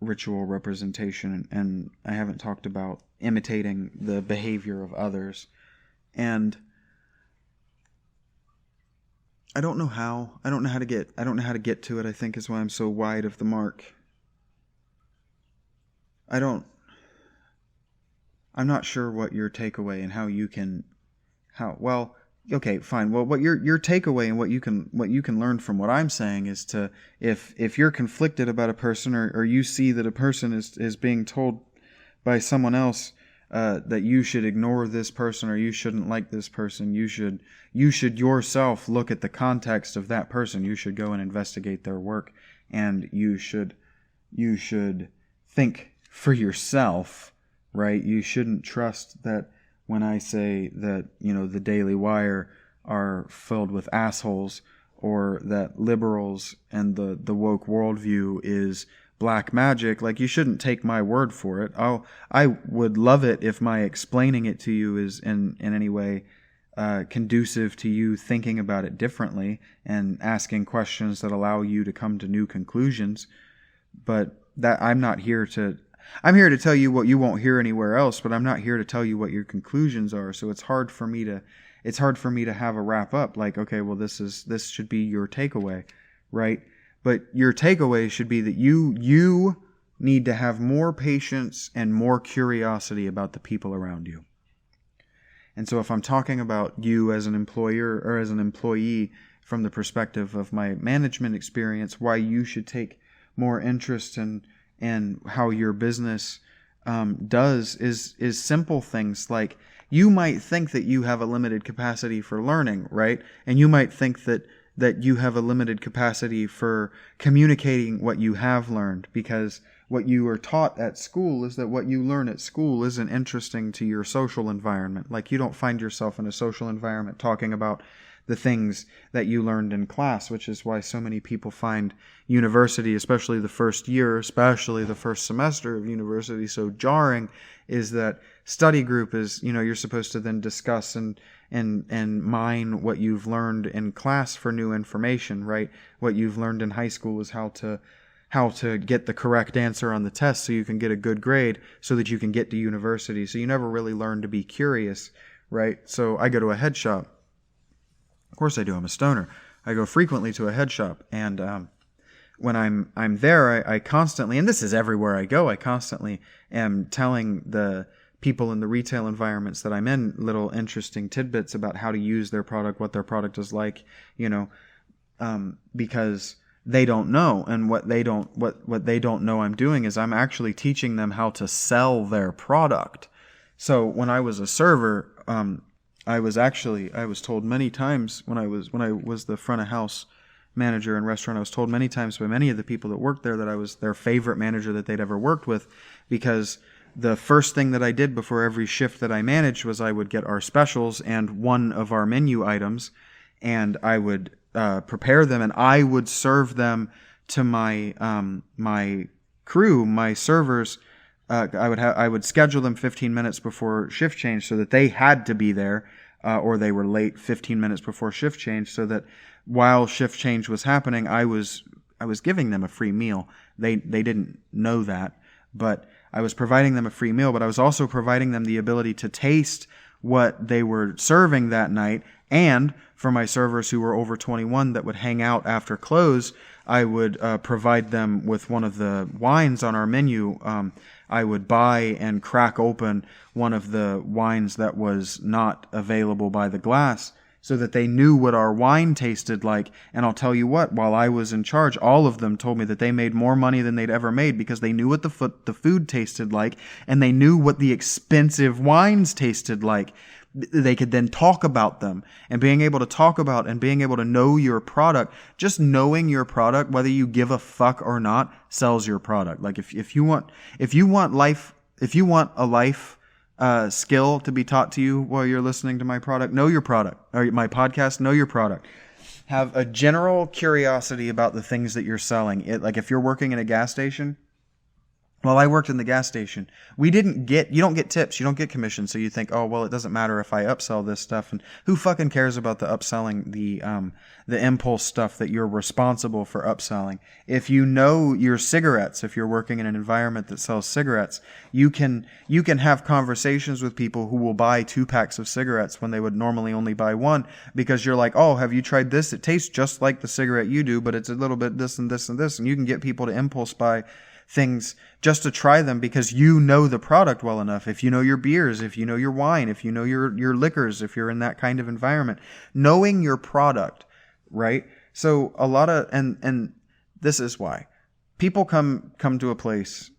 Speaker 1: ritual representation, and I haven't talked about imitating the behavior of others. And I don't know how to get to it, I think is why I'm so wide of the mark. I'm not sure what your takeaway and okay, fine. Well, what your takeaway and what you can learn from what I'm saying is to, if you're conflicted about a person, or you see that a person is being told by someone else that you should ignore this person or you shouldn't like this person, you should yourself look at the context of that person. You should go and investigate their work, and you should think for yourself, right? You shouldn't trust that when I say that, the Daily Wire are filled with assholes, or that liberals and the woke worldview is black magic. Like, you shouldn't take my word for it. I would love it if my explaining it to you is in any way conducive to you thinking about it differently and asking questions that allow you to come to new conclusions. But that I'm here to tell you what you won't hear anywhere else, but I'm not here to tell you what your conclusions are. So it's hard for me to have a wrap up like, okay, well, this should be your takeaway, right? But your takeaway should be that you need to have more patience and more curiosity about the people around you. And so if I'm talking about you as an employer or as an employee from the perspective of my management experience, why you should take more interest in how your business does is simple things like, you might think that you have a limited capacity for learning, right? And you might think that you have a limited capacity for communicating what you have learned, because what you are taught at school is that what you learn at school isn't interesting to your social environment. Like, you don't find yourself in a social environment talking about the things that you learned in class, which is why so many people find university, especially the first year, especially the first semester of university, so jarring, is that study group is, you're supposed to then discuss and mine what you've learned in class for new information, right? What you've learned in high school is how to get the correct answer on the test so you can get a good grade so that you can get to university. So you never really learn to be curious, right? So I go to a head shop. Of course I do. I'm a stoner. I go frequently to a head shop, and when I'm there, I constantly, and this is everywhere I go, I constantly am telling the people in the retail environments that I'm in little interesting tidbits about how to use their product, what their product is like, because they don't know, and what they don't know I'm doing is I'm actually teaching them how to sell their product. So when I was a server, I was told many times when I was the front of house manager in restaurant, I was told many times by many of the people that worked there that I was their favorite manager that they'd ever worked with, because the first thing that I did before every shift that I managed was I would get our specials and one of our menu items, and I would prepare them, and I would serve them to my my crew, my servers, I would schedule them 15 minutes before shift change so that they had to be there, or they were late 15 minutes before shift change, so that while shift change was happening, I was giving them a free meal. They didn't know that, but I was providing them a free meal, but I was also providing them the ability to taste what they were serving that night. And for my servers who were over 21 that would hang out after close, I would provide them with one of the wines on our menu. I would buy and crack open one of the wines that was not available by the glass, so that they knew what our wine tasted like. And I'll tell you what, while I was in charge, all of them told me that they made more money than they'd ever made because they knew what the food tasted like, and they knew what the expensive wines tasted like. They could then talk about them, and being able to talk about and being able to know your product, just knowing your product, whether you give a fuck or not, sells your product. Like if you want a life skill to be taught to you while you're listening to my product, know your product, or my podcast, know your product. Have a general curiosity about the things that you're selling. Like if you're working in a gas station, well, I worked in the gas station. You don't get tips, you don't get commission, so you think, oh, well, it doesn't matter if I upsell this stuff, and who fucking cares about the upselling, the impulse stuff that you're responsible for upselling? If you know your cigarettes, if you're working in an environment that sells cigarettes, you can have conversations with people who will buy 2 packs of cigarettes when they would normally only buy 1, because you're like, oh, have you tried this? It tastes just like the cigarette you do, but it's a little bit this and this and this, and you can get people to impulse buy things just to try them because you know the product well enough. If you know your beers, if you know your wine, if you know your liquors, if you're in that kind of environment, knowing your product, right? So a lot of, and this is why people come to a place,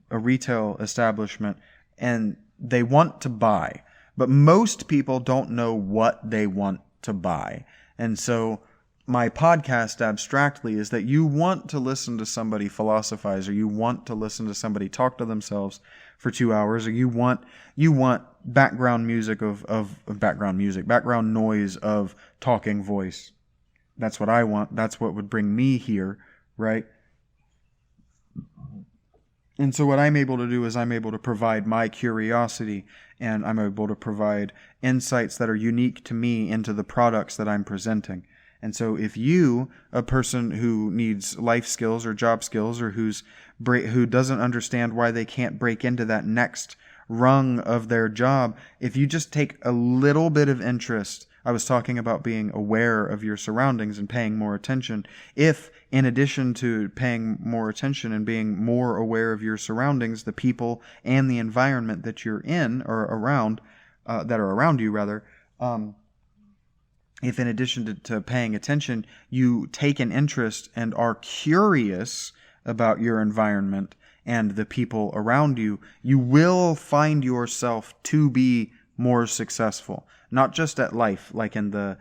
Speaker 1: a retail establishment, and they want to buy, but most people don't know what they want to buy. And so my podcast abstractly is that you want to listen to somebody philosophize, or you want to listen to somebody talk to themselves for 2 hours, or you want background music background noise of talking voice. That's what I want. That's what would bring me here, right? And so what I'm able to do is I'm able to provide my curiosity, and I'm able to provide insights that are unique to me into the products that I'm presenting. And so if you, a person who needs life skills or job skills, or who doesn't understand why they can't break into that next rung of their job, if you just take a little bit of interest, I was talking about being aware of your surroundings and paying more attention. If, in addition to paying more attention and being more aware of your surroundings, the people and the environment that you're in or around, that are around you rather, if in addition to paying attention, you take an interest and are curious about your environment and the people around you, you will find yourself to be more successful. Not just at life, like in the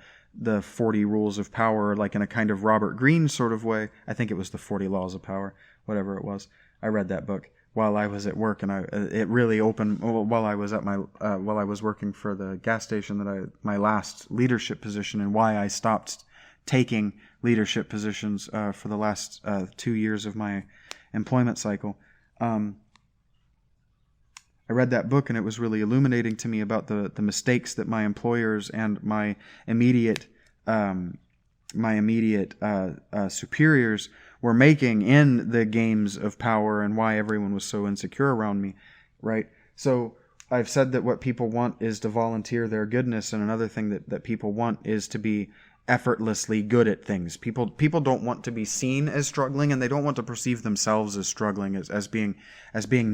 Speaker 1: 40 Rules of Power, like in a kind of Robert Greene sort of way. I think it was the 40 Laws of Power, whatever it was. I read that book while I was at work, and it really opened while I was while I was working for the gas station my last leadership position, and why I stopped taking leadership positions for the last 2 years of my employment cycle. I read that book, and it was really illuminating to me about the mistakes that my employers and my immediate superiors were making in the games of power, and why everyone was so insecure around me, right? So I've said that what people want is to volunteer their goodness, and another thing that people want is to be effortlessly good at things. People don't want to be seen as struggling, and they don't want to perceive themselves as struggling, as being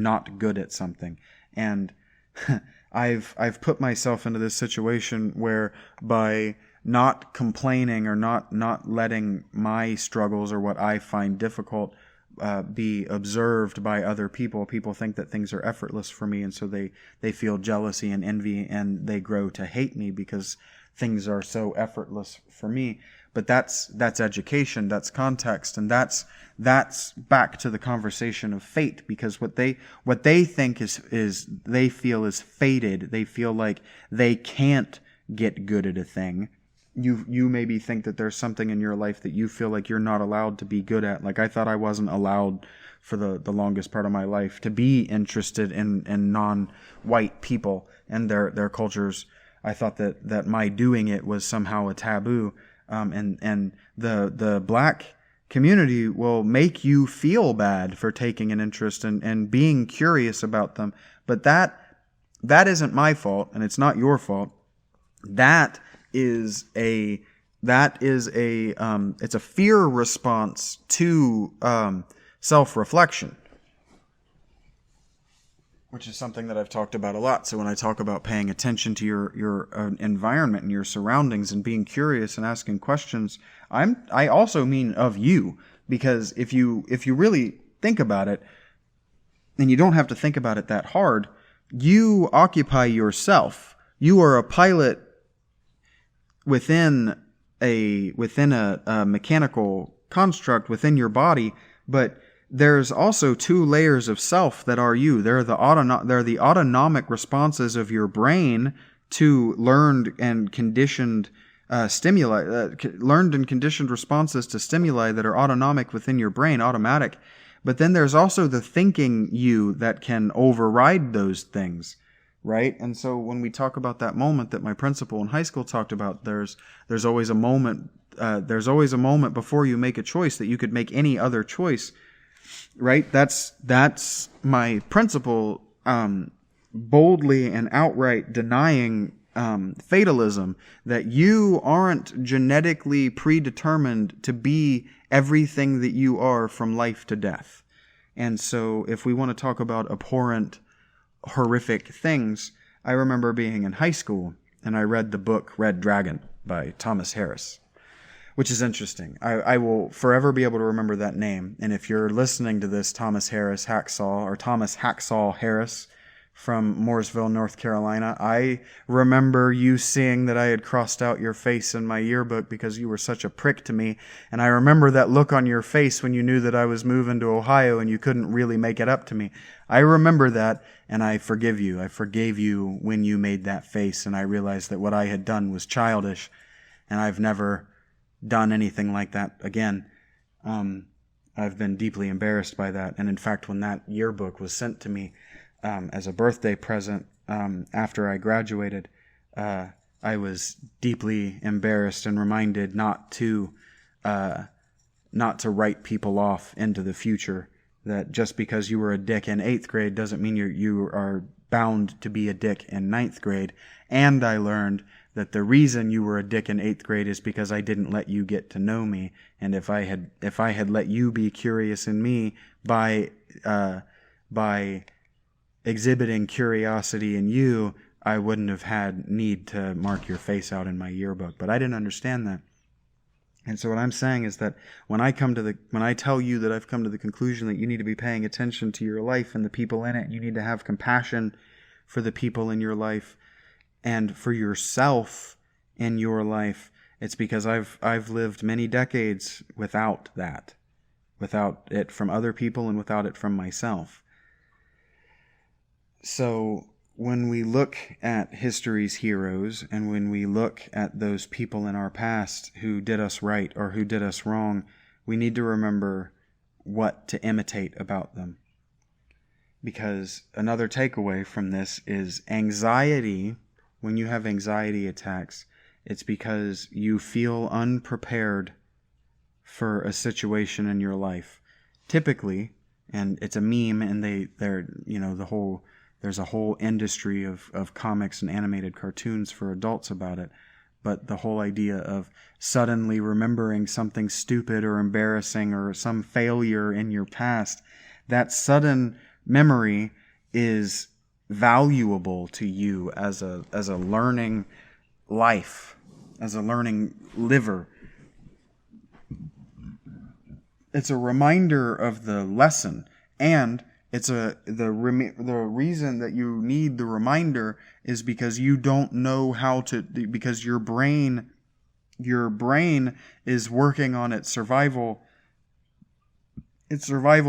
Speaker 1: not good at something. And I've put myself into this situation where by not complaining or not letting my struggles or what I find difficult be observed by other people, people think that things are effortless for me, and so they feel jealousy and envy, and they grow to hate me because things are so effortless for me. But that's education, that's context, and that's back to the conversation of fate, because what they think is they feel is fated. They feel like they can't get good at a thing, you maybe think that there's something in your life that you feel like you're not allowed to be good at. Like I thought I wasn't allowed for the longest part of my life to be interested in non-white people and their cultures. I thought that my doing it was somehow a taboo. And the black community will make you feel bad for taking an interest and being curious about them. But that isn't my fault, and it's not your fault. It's a fear response to self-reflection, which is something that I've talked about a lot. So when I talk about paying attention to your environment and your surroundings and being curious and asking questions, I also mean of you, because if you really think about it, and you don't have to think about it that hard, you occupy yourself. You are a pilot within a mechanical construct within your body, but there's also two layers of self that are you. They're the autonomic responses of your brain to learned and conditioned responses to stimuli that are autonomic within your brain, automatic. But then there's also the thinking you that can override those things, right? And so when we talk about that moment that my principal in high school talked about, there's always a moment. There's always a moment before you make a choice that you could make any other choice. Right? That's my principle, boldly and outright denying fatalism, that you aren't genetically predetermined to be everything that you are from life to death. And so if we want to talk about abhorrent, horrific things, I remember being in high school and I read the book Red Dragon by Thomas Harris, which is interesting. I will forever be able to remember that name. And if you're listening to this, Thomas Hacksaw Harris from Mooresville, North Carolina, I remember you seeing that I had crossed out your face in my yearbook because you were such a prick to me. And I remember that look on your face when you knew that I was moving to Ohio and you couldn't really make it up to me. I remember that, and I forgive you. I forgave you when you made that face, and I realized that what I had done was childish, and I've never done anything like that again. I've been deeply embarrassed by that. And in fact, when that yearbook was sent to me as a birthday present after I graduated, I was deeply embarrassed and reminded not to write people off into the future. That just because you were a dick in 8th grade doesn't mean you are bound to be a dick in 9th grade. And I learned that the reason you were a dick in 8th grade is because I didn't let you get to know me. And if I had let you be curious in me by exhibiting curiosity in you, I wouldn't have had need to mark your face out in my yearbook. But I didn't understand that. And so what I'm saying is that when I tell you that I've come to the conclusion that you need to be paying attention to your life and the people in it, and you need to have compassion for the people in your life and for yourself in your life, it's because I've lived many decades without that, without it from other people and without it from myself. So when we look at history's heroes and when we look at those people in our past who did us right or who did us wrong, we need to remember what to imitate about them. Because another takeaway from this is anxiety. When you have anxiety attacks, it's because you feel unprepared for a situation in your life. Typically, and it's a meme, and there's a whole industry of comics and animated cartoons for adults about it. But the whole idea of suddenly remembering something stupid or embarrassing or some failure in your past, that sudden memory is valuable to you as a learning life, as a learning liver. It's a reminder of the lesson, and it's the reason that you need the reminder is because you don't know because your brain is working on its survival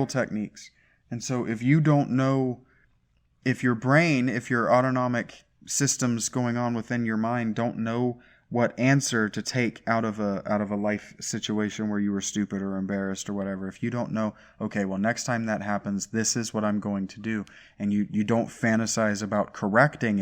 Speaker 1: techniques. And so if you don't know, if your autonomic systems going on within your mind don't know what answer to take out of a life situation where you were stupid or embarrassed or whatever. If you don't know, okay, well, next time that happens, this is what I'm going to do, and you don't fantasize about correcting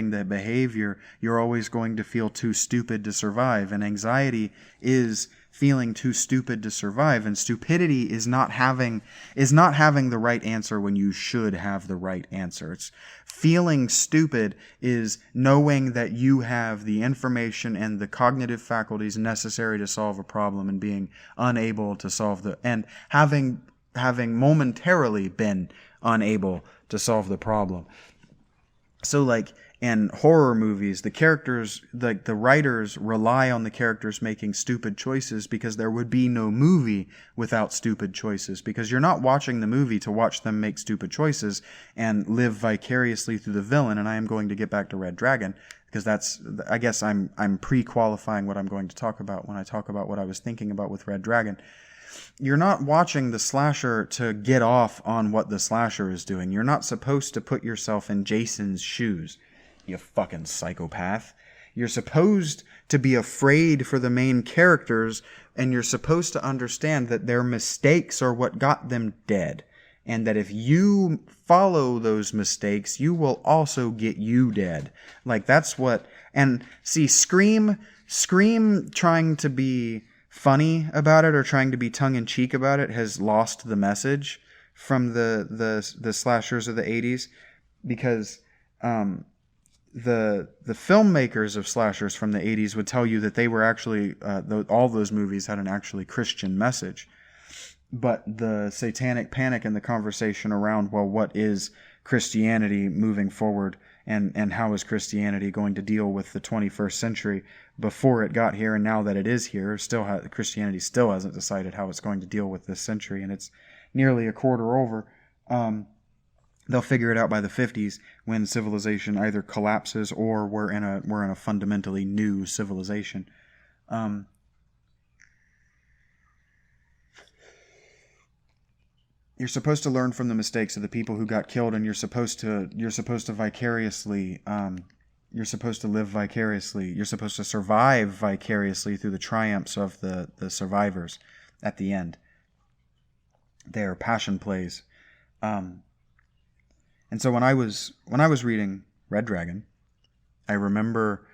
Speaker 1: the behavior, you're always going to feel too stupid to survive. And anxiety is feeling too stupid to survive, and stupidity is not having the right answer when you should have the right answer. It's feeling stupid is knowing that you have the information and the cognitive faculties necessary to solve a problem and being unable to solve and having momentarily been unable to solve the problem. So like in horror movies, the characters, like the writers, rely on the characters making stupid choices because there would be no movie without stupid choices, because you're not watching the movie to watch them make stupid choices and live vicariously through the villain. And I am going to get back to Red Dragon, because I guess I'm pre-qualifying what I'm going to talk about when I talk about what I was thinking about with Red Dragon. You're not watching the slasher to get off on what the slasher is doing. You're not supposed to put yourself in Jason's shoes, you fucking psychopath. You're supposed to be afraid for the main characters, and you're supposed to understand that their mistakes are what got them dead. And that if you follow those mistakes, you will also get you dead. Like, that's what... And see, Scream trying to be funny about it or trying to be tongue-in-cheek about it has lost the message from the slashers of the 80s, because the filmmakers of slashers from the 80s would tell you that they were actually all those movies had an actually Christian message. But the satanic panic and the conversation around, well, what is Christianity moving forward, and how is Christianity going to deal with the 21st century before it got here and now that it is here? Christianity still hasn't decided how it's going to deal with this century, and it's nearly a quarter over. They'll figure it out by the 50s, when civilization either collapses or we're in a fundamentally new civilization. You're supposed to learn from the mistakes of the people who got killed, and you're supposed to vicariously, you're supposed to live vicariously. You're supposed to survive vicariously through the triumphs of the survivors at the end. Their passion plays. And so when I was reading Red Dragon, I remember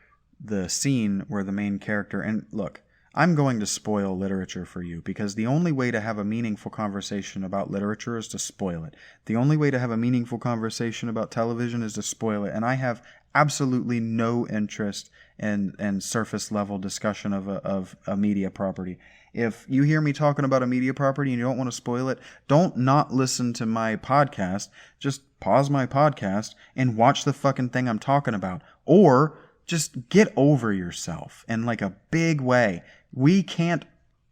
Speaker 1: the scene where the main character, and look, I'm going to spoil literature for you, because the only way to have a meaningful conversation about literature is to spoil it. The only way to have a meaningful conversation about television is to spoil it. And I have absolutely no interest in surface level discussion of a media property. If you hear me talking about a media property and you don't want to spoil it, don't not listen to my podcast. Just pause my podcast and watch the fucking thing I'm talking about. Or just get over yourself in like a big way. We can't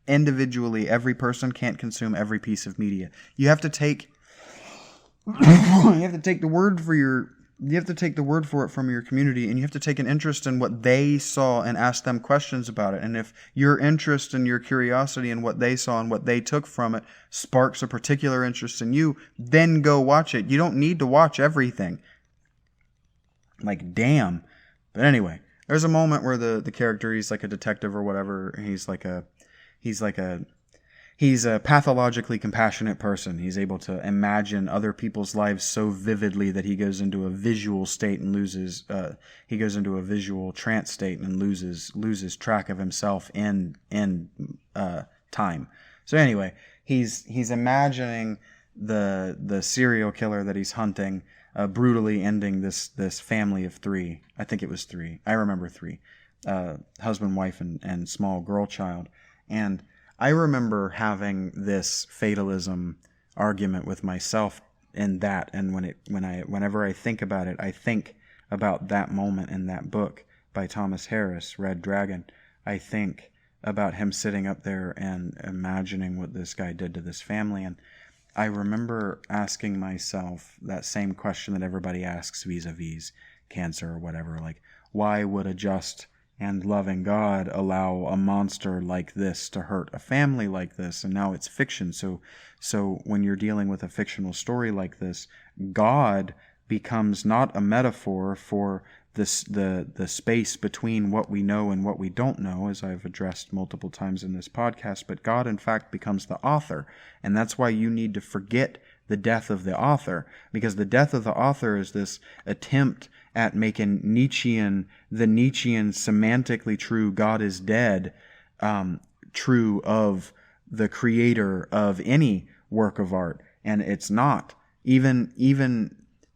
Speaker 1: individually, every person can't consume every piece of media. You have to take the word for it from your community, and you have to take an interest in what they saw and ask them questions about it. And if your interest and your curiosity in what they saw and what they took from it sparks a particular interest in you, then go watch it. You don't need to watch everything. Like, damn. But anyway, there's a moment where the character, he's like a detective or whatever. He's a pathologically compassionate person. He's able to imagine other people's lives so vividly that he goes into a visual state and he goes into a visual trance state and loses track of himself in time. So anyway, he's imagining the serial killer that he's hunting brutally ending this family of three. I think it was three. I remember three. Husband, wife, and small girl child. And I remember having this fatalism argument with myself in that, and whenever I think about it, I think about that moment in that book by Thomas Harris, Red Dragon. I think about him sitting up there and imagining what this guy did to this family, and I remember asking myself that same question that everybody asks vis-a-vis cancer or whatever, like, why would a just and loving God allow a monster like this to hurt a family like this? And now it's fiction. So when you're dealing with a fictional story like this, God becomes not a metaphor for the space between what we know and what we don't know, as I've addressed multiple times in this podcast. But God, in fact, becomes the author. And that's why you need to forget the death of the author, because the death of the author is this attempt at making the Nietzschean semantically true God is dead true of the creator of any work of art. And it's not.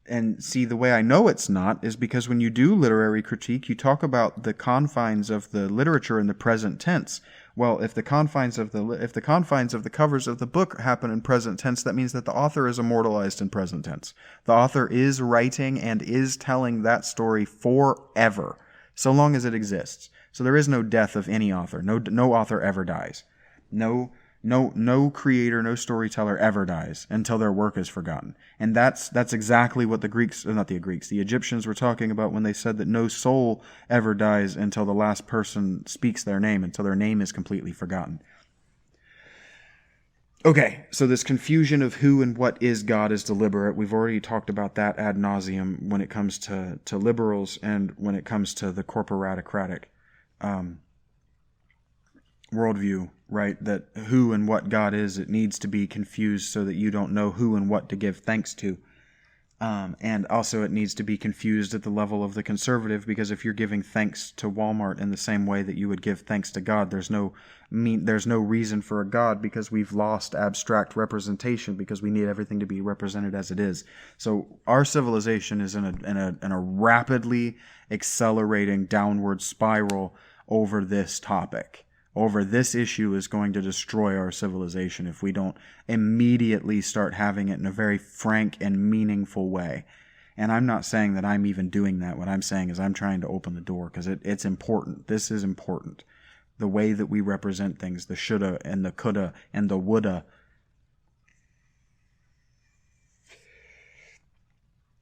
Speaker 1: And see, the way I know it's not is because when you do literary critique, you talk about the confines of the literature in the present tense. Well, if the confines of the covers of the book happen in present tense, that means that the author is immortalized in present tense. The author is writing and is telling that story forever, so long as it exists. So there is no death of any author. No author ever dies. No creator, no storyteller ever dies until their work is forgotten. And that's exactly what the Egyptians were talking about when they said that no soul ever dies until the last person speaks their name, until their name is completely forgotten. Okay, so this confusion of who and what is God is deliberate. We've already talked about that ad nauseum when it comes to liberals and when it comes to the corporatocratic worldview, right? That who and what God is, it needs to be confused so that you don't know who and what to give thanks to. And also it needs to be confused at the level of the conservative, because if you're giving thanks to Walmart in the same way that you would give thanks to God, there's no reason for a God, because we've lost abstract representation, because we need everything to be represented as it is. So our civilization is in a rapidly accelerating downward spiral over this topic. Over this issue is going to destroy our civilization if we don't immediately start having it in a very frank and meaningful way. And I'm not saying that I'm even doing that. What I'm saying is I'm trying to open the door, because it's important. This is important. The way that we represent things, the shoulda and the coulda and the woulda.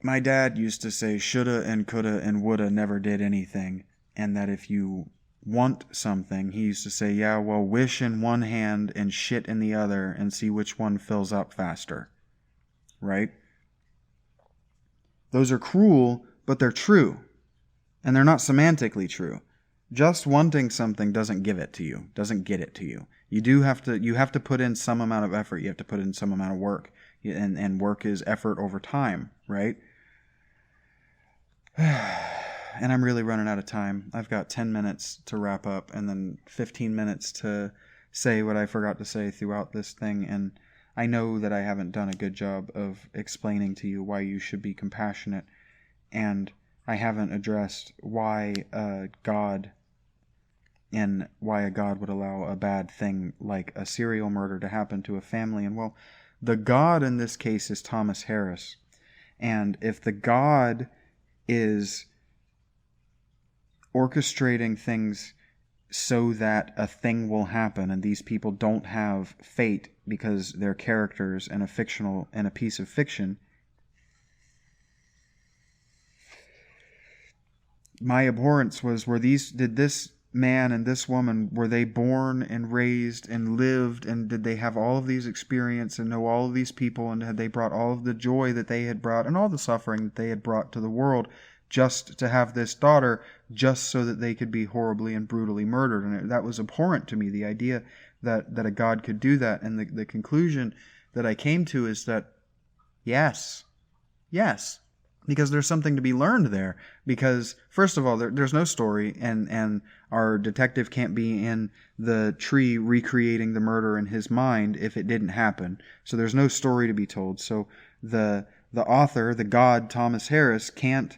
Speaker 1: My dad used to say shoulda and coulda and woulda never did anything, and that if you want something, he used to say, yeah, well, wish in one hand and shit in the other and see which one fills up faster. Right? Those are cruel, but they're true. And they're not semantically true. Just wanting something doesn't give it to you, doesn't get it to you. You have to put in some amount of effort, you have to put in some amount of work. And work is effort over time, right? And I'm really running out of time. I've got 10 minutes to wrap up and then 15 minutes to say what I forgot to say throughout this thing. And I know that I haven't done a good job of explaining to you why you should be compassionate. And I haven't addressed why God would allow a bad thing like a serial murder to happen to a family. And well, the God in this case is Thomas Harris. And if the God is orchestrating things so that a thing will happen, and these people don't have fate because they're characters in a piece of fiction. My abhorrence was, did this man and this woman, were they born and raised and lived, and did they have all of these experiences and know all of these people, and had they brought all of the joy that they had brought and all the suffering that they had brought to the world just to have this daughter, just so that they could be horribly and brutally murdered? And that was abhorrent to me, the idea that a God could do that. And the conclusion that I came to is that yes, because there's something to be learned there. Because first of all, there's no story, and our detective can't be in the tree recreating the murder in his mind if it didn't happen. So there's no story to be told. So the author, the God Thomas Harris, can't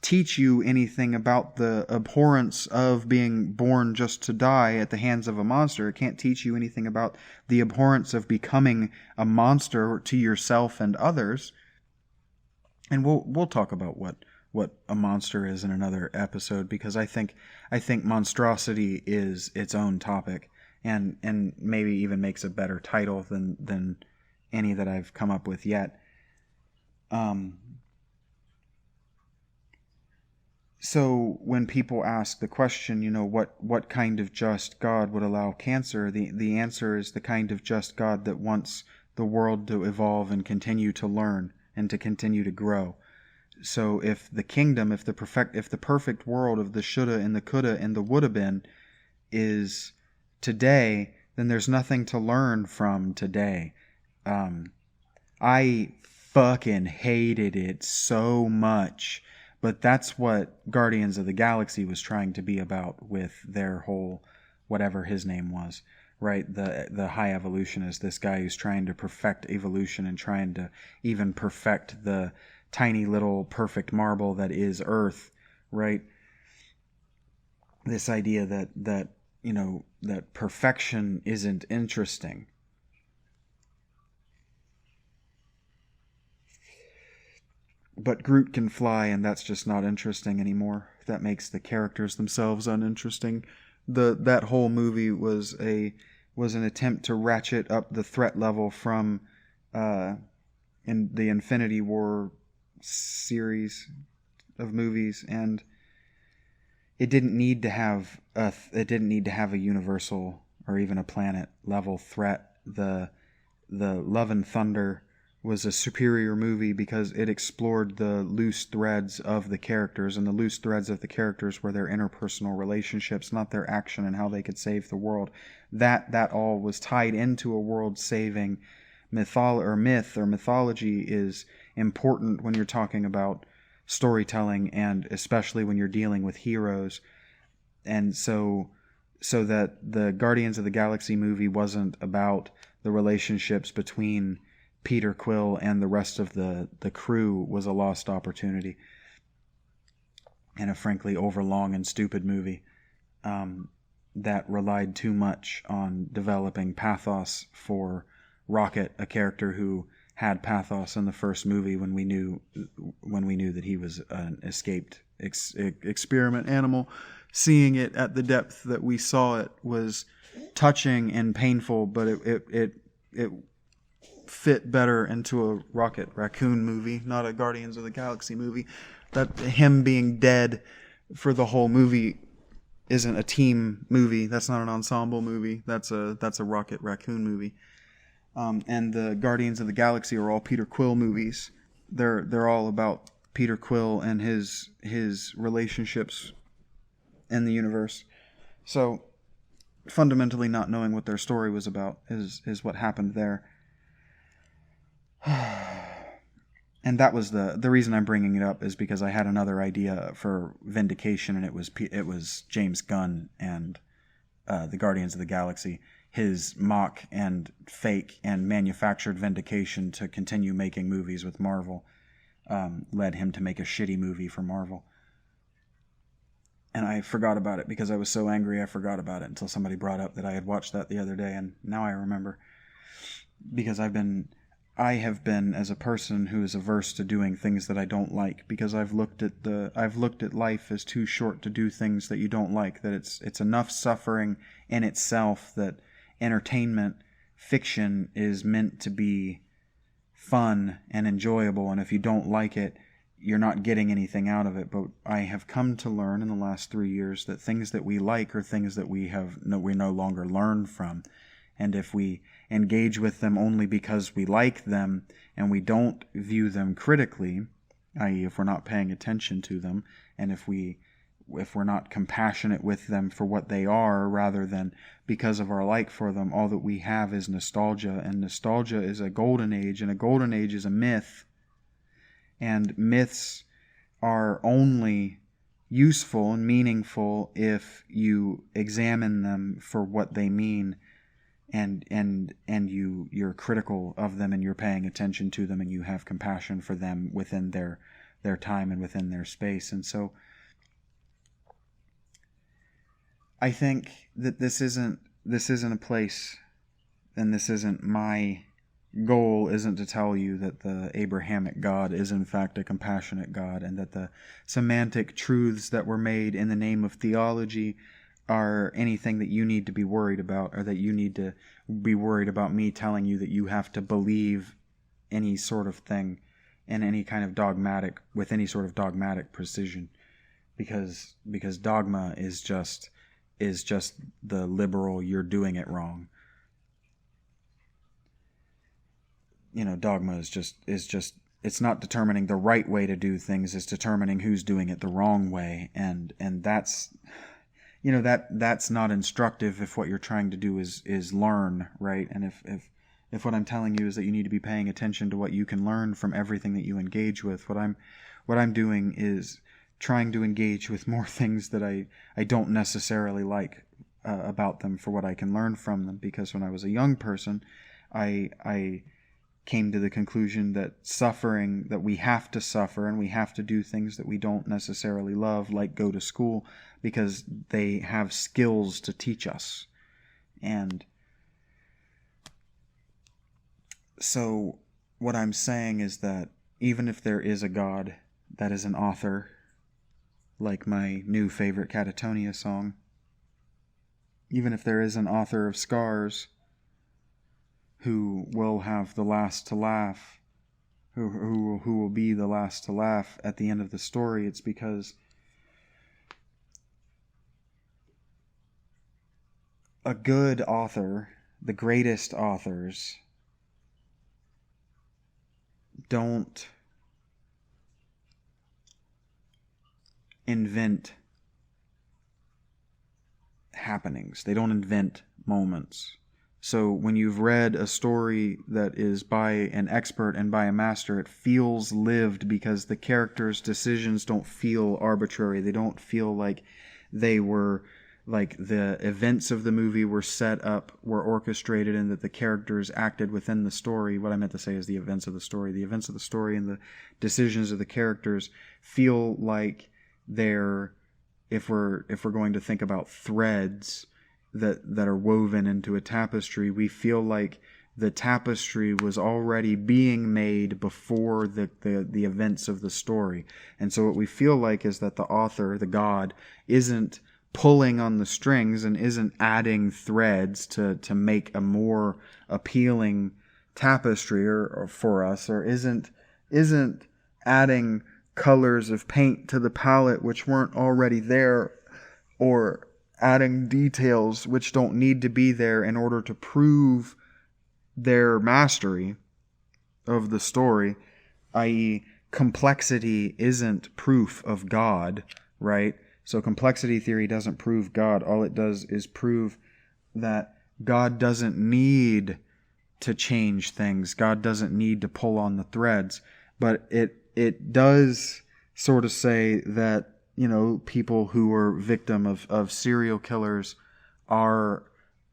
Speaker 1: teach you anything about the abhorrence of being born just to die at the hands of a monster. It can't teach you anything about the abhorrence of becoming a monster to yourself and others. And we'll talk about what a monster is in another episode, because I think monstrosity is its own topic, and maybe even makes a better title than any that I've come up with yet. So when people ask the question, what kind of just God would allow cancer, the answer is the kind of just God that wants the world to evolve and continue to learn and to continue to grow. so if the kingdom, if the perfect world of the shoulda and the coulda and the woulda been is today, then there's nothing to learn from today. I fucking hated it so much, but that's what Guardians of the Galaxy was trying to be about with their whole, whatever his name was, right? The high evolutionist, this guy who's trying to perfect evolution and trying to even perfect the tiny little perfect marble that is Earth, right? This idea that you know, that perfection isn't interesting. But Groot can fly, and that's just not interesting anymore. That makes the characters themselves uninteresting. That whole movie was an attempt to ratchet up the threat level from in the Infinity War series of movies, and it didn't need to have a universal or even a planet level threat. The Love and Thunder was a superior movie because it explored the loose threads of the characters, and the loose threads of the characters were their interpersonal relationships, not their action and how they could save the world. That all was tied into a world-saving myth or mythology is important when you're talking about storytelling, and especially when you're dealing with heroes. And so that the Guardians of the Galaxy movie wasn't about the relationships between Peter Quill and the rest of the crew was a lost opportunity, and a frankly overlong and stupid movie that relied too much on developing pathos for Rocket, a character who had pathos in the first movie when we knew that he was an escaped experiment animal. Seeing it at the depth that we saw it was touching and painful, but it fit better into a Rocket Raccoon movie, not a Guardians of the Galaxy movie. That him being dead for the whole movie isn't a team movie. That's not an ensemble movie. That's a Rocket Raccoon movie. And the Guardians of the Galaxy are all Peter Quill movies. They're all about Peter Quill and his relationships in the universe. So fundamentally, not knowing what their story was about is what happened there. And that was the reason I'm bringing it up, is because I had another idea for Vindication, and it was James Gunn and the Guardians of the Galaxy. His mock and fake and manufactured vindication to continue making movies with Marvel led him to make a shitty movie for Marvel. And I forgot about it because I was so angry. I forgot about it until somebody brought up that I had watched that the other day, and now I remember. Because I have been as a person who is averse to doing things that I don't like, because I've looked at life as too short to do things that you don't like, that it's enough suffering in itself, that entertainment fiction is meant to be fun and enjoyable, and if you don't like it, you're not getting anything out of it. But I have come to learn in the last 3 years that things that we like are things that we no longer learn from. And if we engage with them only because we like them, and we don't view them critically, i.e. if we're not paying attention to them, and if we're not compassionate with them for what they are, rather than because of our like for them, all that we have is nostalgia. And nostalgia is a golden age, and a golden age is a myth. And myths are only useful and meaningful if you examine them for what they mean, and you're critical of them, and you're paying attention to them, and you have compassion for them within their time and within their space. And so I think that this isn't a place, and this isn't my goal, isn't to tell you that the Abrahamic God is in fact a compassionate God, and that the semantic truths that were made in the name of theology are anything that you need to be worried about, or that you need to be worried about me telling you that you have to believe any sort of thing in any kind of with any sort of dogmatic precision, because dogma is just the liberal "you're doing it wrong." Dogma is just it's not determining the right way to do things, it's determining who's doing it the wrong way. And that's, that's not instructive if what you're trying to do is learn, right? And if what I'm telling you is that you need to be paying attention to what you can learn from everything that you engage with, what I'm doing is trying to engage with more things that I don't necessarily like about them for what I can learn from them. Because when I was a young person, I came to the conclusion that suffering, that we have to suffer and we have to do things that we don't necessarily love, like go to school, because they have skills to teach us. And so what I'm saying is that even if there is a God that is an author, like my new favorite Catatonia song, even if there is an author of Scars who will have the last to laugh, who will be the last to laugh at the end of the story, it's because a good author, the greatest authors, don't invent happenings. They don't invent moments. So when you've read a story that is by an expert and by a master, it feels lived because the characters' decisions don't feel arbitrary. They don't feel like they were, like the events of the movie were set up, were orchestrated, and that the characters acted within the story. What I meant to say is the events of the story. The events of the story and the decisions of the characters feel like they're, if we're going to think about threads that are woven into a tapestry, we feel like the tapestry was already being made before the events of the story. And so what we feel like is that the author, the God, isn't pulling on the strings and isn't adding threads to make a more appealing tapestry or for us, or isn't adding colors of paint to the palette which weren't already there, or adding details which don't need to be there in order to prove their mastery of the story, i.e. complexity isn't proof of God, right? So complexity theory doesn't prove God. All it does is prove that God doesn't need to change things. God doesn't need to pull on the threads. But it does sort of say that, people who are victim of serial killers are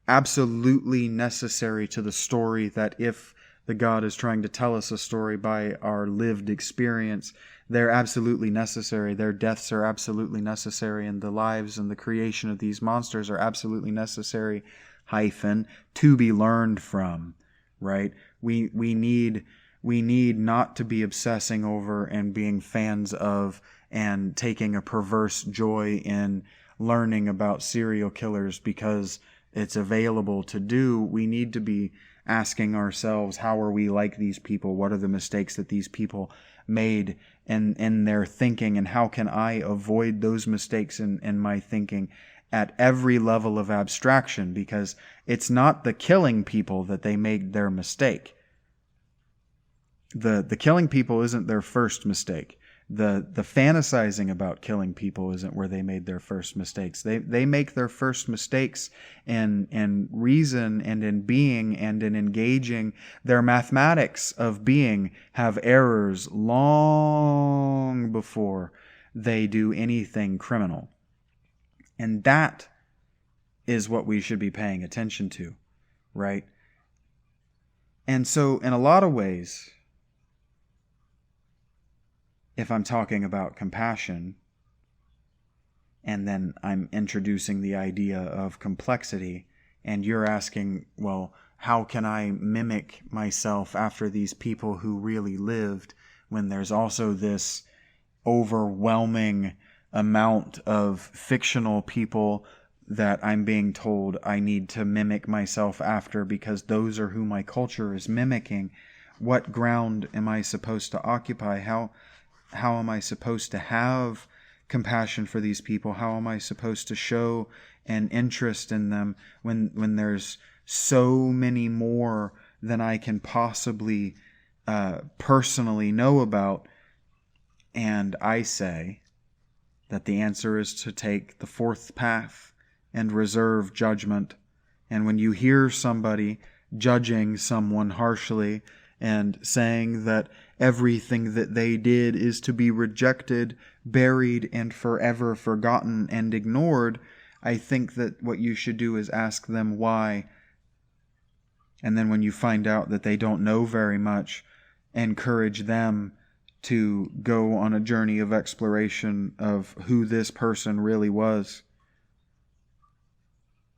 Speaker 1: absolutely necessary to the story, that if the God is trying to tell us a story by our lived experience, they're absolutely necessary. Their deaths are absolutely necessary, and the lives and the creation of these monsters are absolutely necessary, to be learned from, right? We need not to be obsessing over and being fans of and taking a perverse joy in learning about serial killers because it's available to do. We need to be asking ourselves, how are we like these people? What are the mistakes that these people made in their thinking? And how can I avoid those mistakes in my thinking at every level of abstraction? Because it's not the killing people that they made their mistake. The killing people isn't their first mistake. The fantasizing about killing people isn't where they made their first mistakes. They make their first mistakes in reason and in being and in engaging. Their mathematics of being have errors long before they do anything criminal. And that is what we should be paying attention to, right? And so in a lot of ways, if I'm talking about compassion, and then I'm introducing the idea of complexity, and you're asking, well, how can I mimic myself after these people who really lived, when there's also this overwhelming amount of fictional people that I'm being told I need to mimic myself after because those are who my culture is mimicking? What ground am I supposed to occupy? How am I supposed to have compassion for these people? How am I supposed to show an interest in them when there's so many more than I can possibly personally know about. And I say that the answer is to take the fourth path and reserve judgment. And when you hear somebody judging someone harshly and saying that everything that they did is to be rejected, buried, and forever forgotten and ignored, I think that what you should do is ask them why. And then when you find out that they don't know very much, encourage them to go on a journey of exploration of who this person really was.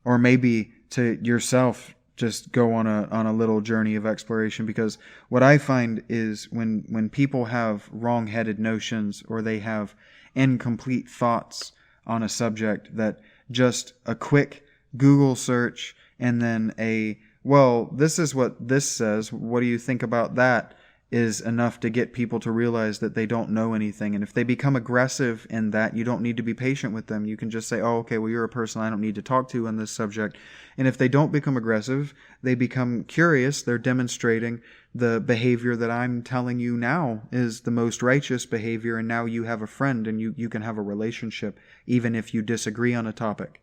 Speaker 1: Or maybe to yourself, just go on a little journey of exploration, because what I find is when people have wrong-headed notions or they have incomplete thoughts on a subject, that just a quick Google search and then this is what this says, what do you think about that, is enough to get people to realize that they don't know anything. And if they become aggressive in that, you don't need to be patient with them. You can just say, oh, okay, well, you're a person I don't need to talk to on this subject. And if they don't become aggressive, they become curious. They're demonstrating the behavior that I'm telling you now is the most righteous behavior, and now you have a friend and you can have a relationship even if you disagree on a topic.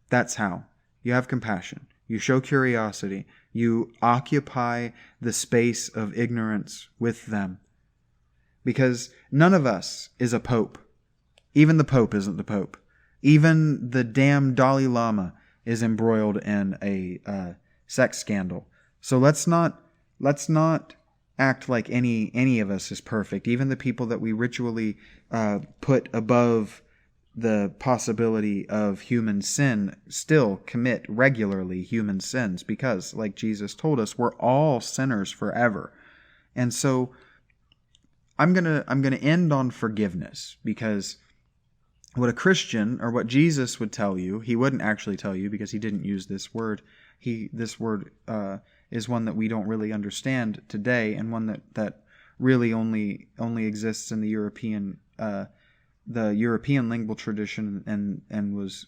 Speaker 1: That's how. You have compassion. You show curiosity. You occupy the space of ignorance with them. Because none of us is a pope. Even the Pope isn't the Pope. Even the damn Dalai Lama is embroiled in a sex scandal. So let's not act like any of us is perfect. Even the people that we ritually put above the possibility of human sin still commit regularly human sins, because, like Jesus told us, we're all sinners forever. And so I'm gonna end on forgiveness, because what a Christian, or what Jesus would tell you, he wouldn't actually tell you because he didn't use this word. This word is one that we don't really understand today, and one that really only exists in the European lingual tradition, and was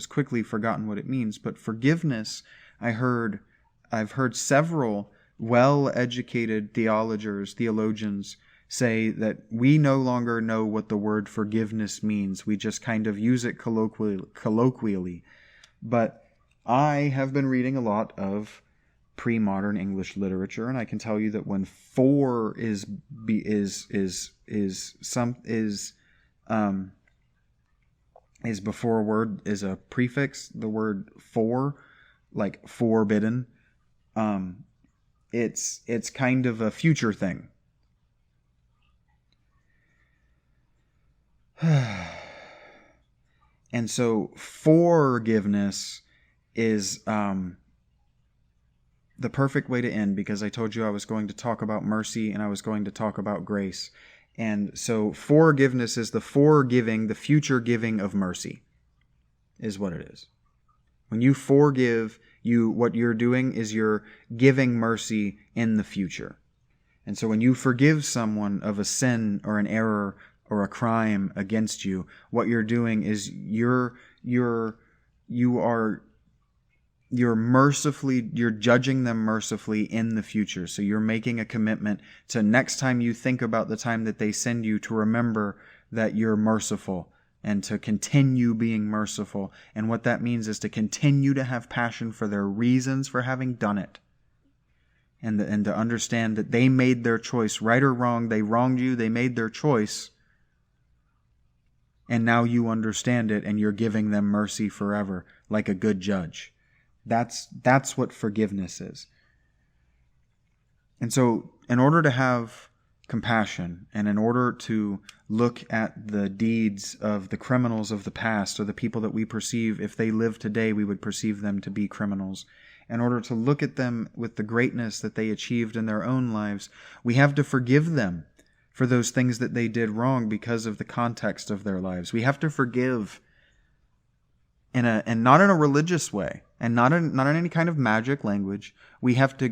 Speaker 1: quickly forgotten what it means. But forgiveness, I've heard several well-educated theologians say that we no longer know what the word forgiveness means. We just kind of use it colloquially. But I have been reading a lot of pre-modern English literature, and I can tell you that when for is before a word, is a prefix, the word for, like forbidden, it's kind of a future thing. And so forgiveness is the perfect way to end, because I told you I was going to talk about mercy and I was going to talk about grace. And so forgiveness is the forgiving, the future giving of mercy, is what it is. When you forgive, what you're doing is you're giving mercy in the future. And so when you forgive someone of a sin or an error or a crime against you, what you're doing is you're judging them mercifully in the future. So you're making a commitment to, next time you think about the time that they sinned you, to remember that you're merciful and to continue being merciful. And what that means is to continue to have passion for their reasons for having done it. And to understand that they made their choice, right or wrong. They wronged you, they made their choice. And now you understand it, and you're giving them mercy forever, like a good judge. That's what forgiveness is. And so, in order to have compassion, and in order to look at the deeds of the criminals of the past, or the people that we perceive, if they live today, we would perceive them to be criminals. In order to look at them with the greatness that they achieved in their own lives, we have to forgive them for those things that they did wrong because of the context of their lives. We have to forgive and not in a religious way, and not in any kind of magic language. We have to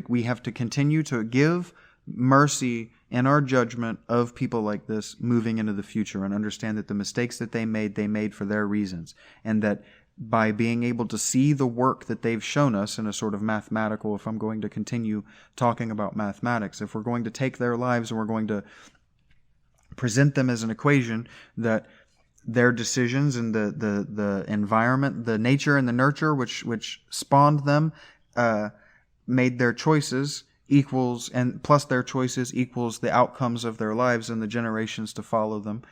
Speaker 1: continue to give mercy in our judgment of people like this moving into the future, and understand that the mistakes that they made for their reasons, and that by being able to see the work that they've shown us in a sort of mathematical, if I'm going to continue talking about mathematics, if we're going to take their lives and we're going to present them as an equation, that their decisions and the environment, the nature and the nurture which spawned them, made their choices equals, and plus their choices equals the outcomes of their lives and the generations to follow them.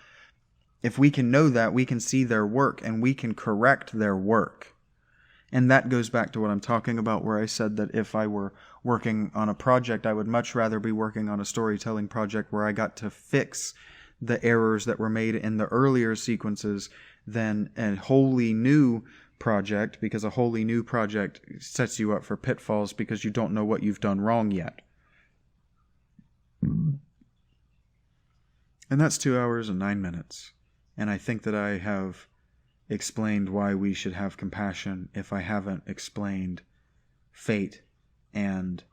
Speaker 1: If we can know that, we can see their work and we can correct their work. And that goes back to what I'm talking about, where I said that if I were working on a project, I would much rather be working on a storytelling project where I got to fix the errors that were made in the earlier sequences than a wholly new project, because a wholly new project sets you up for pitfalls because you don't know what you've done wrong yet. And that's 2 hours and 9 minutes. And I think that I have explained why we should have compassion if I haven't explained fate and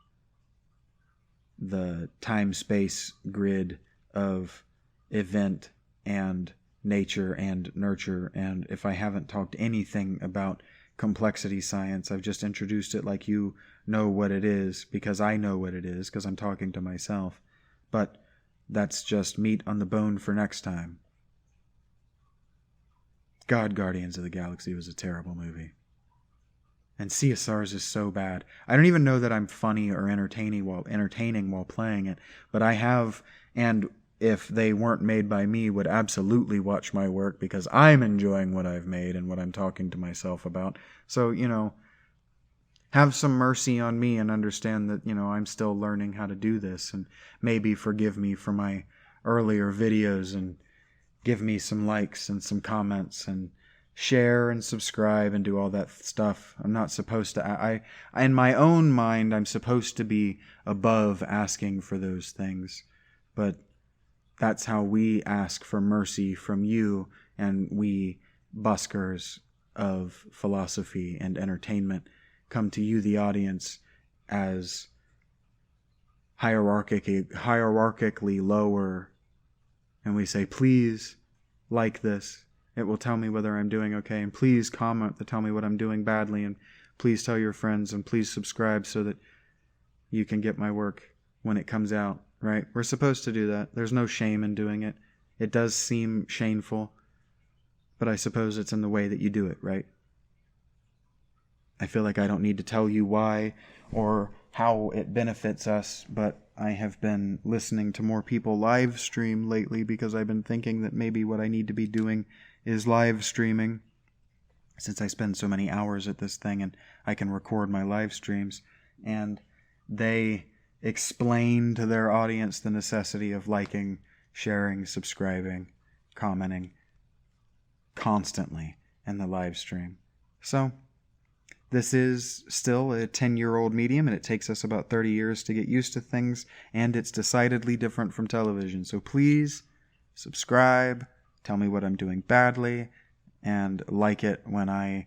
Speaker 1: the time-space grid of event and nature and nurture, and if I haven't talked anything about complexity science. I've just introduced it like you know what it is, because I know what it is, because I'm talking to myself. But that's just meat on the bone for next time. God, Guardians of the Galaxy was a terrible movie. And Sea of Stars is so bad. I don't even know that I'm funny or entertaining while playing it, but I have, and if they weren't made by me, would absolutely watch my work because I'm enjoying what I've made and what I'm talking to myself about. So, have some mercy on me and understand that, I'm still learning how to do this, and maybe forgive me for my earlier videos and give me some likes and some comments and share and subscribe and do all that stuff. I'm not supposed to, in my own mind, I'm supposed to be above asking for those things, but that's how we ask for mercy from you, and we buskers of philosophy and entertainment come to you, the audience, as hierarchically lower, and we say, please like this. It will tell me whether I'm doing okay, and please comment to tell me what I'm doing badly, and please tell your friends, and please subscribe so that you can get my work when it comes out, right? We're supposed to do that. There's no shame in doing it. It does seem shameful, but I suppose it's in the way that you do it, right? I feel like I don't need to tell you why or how it benefits us, but I have been listening to more people live stream lately because I've been thinking that maybe what I need to be doing is live streaming, since I spend so many hours at this thing and I can record my live streams. And they explain to their audience the necessity of liking, sharing, subscribing, commenting constantly in the live stream. So this is still a 10-year-old medium, and it takes us about 30 years to get used to things, and it's decidedly different from television. So please subscribe, tell me what I'm doing badly, and like it when I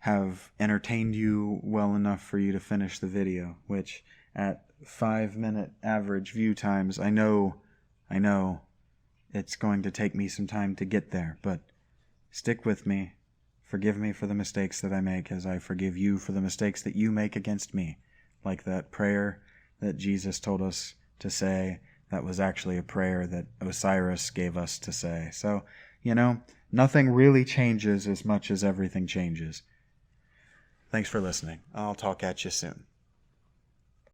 Speaker 1: have entertained you well enough for you to finish the video, which at 5-minute average view times, I know it's going to take me some time to get there, but stick with me. Forgive me for the mistakes that I make, as I forgive you for the mistakes that you make against me. Like that prayer that Jesus told us to say, that was actually a prayer that Osiris gave us to say. So, nothing really changes as much as everything changes. Thanks for listening. I'll talk at you soon.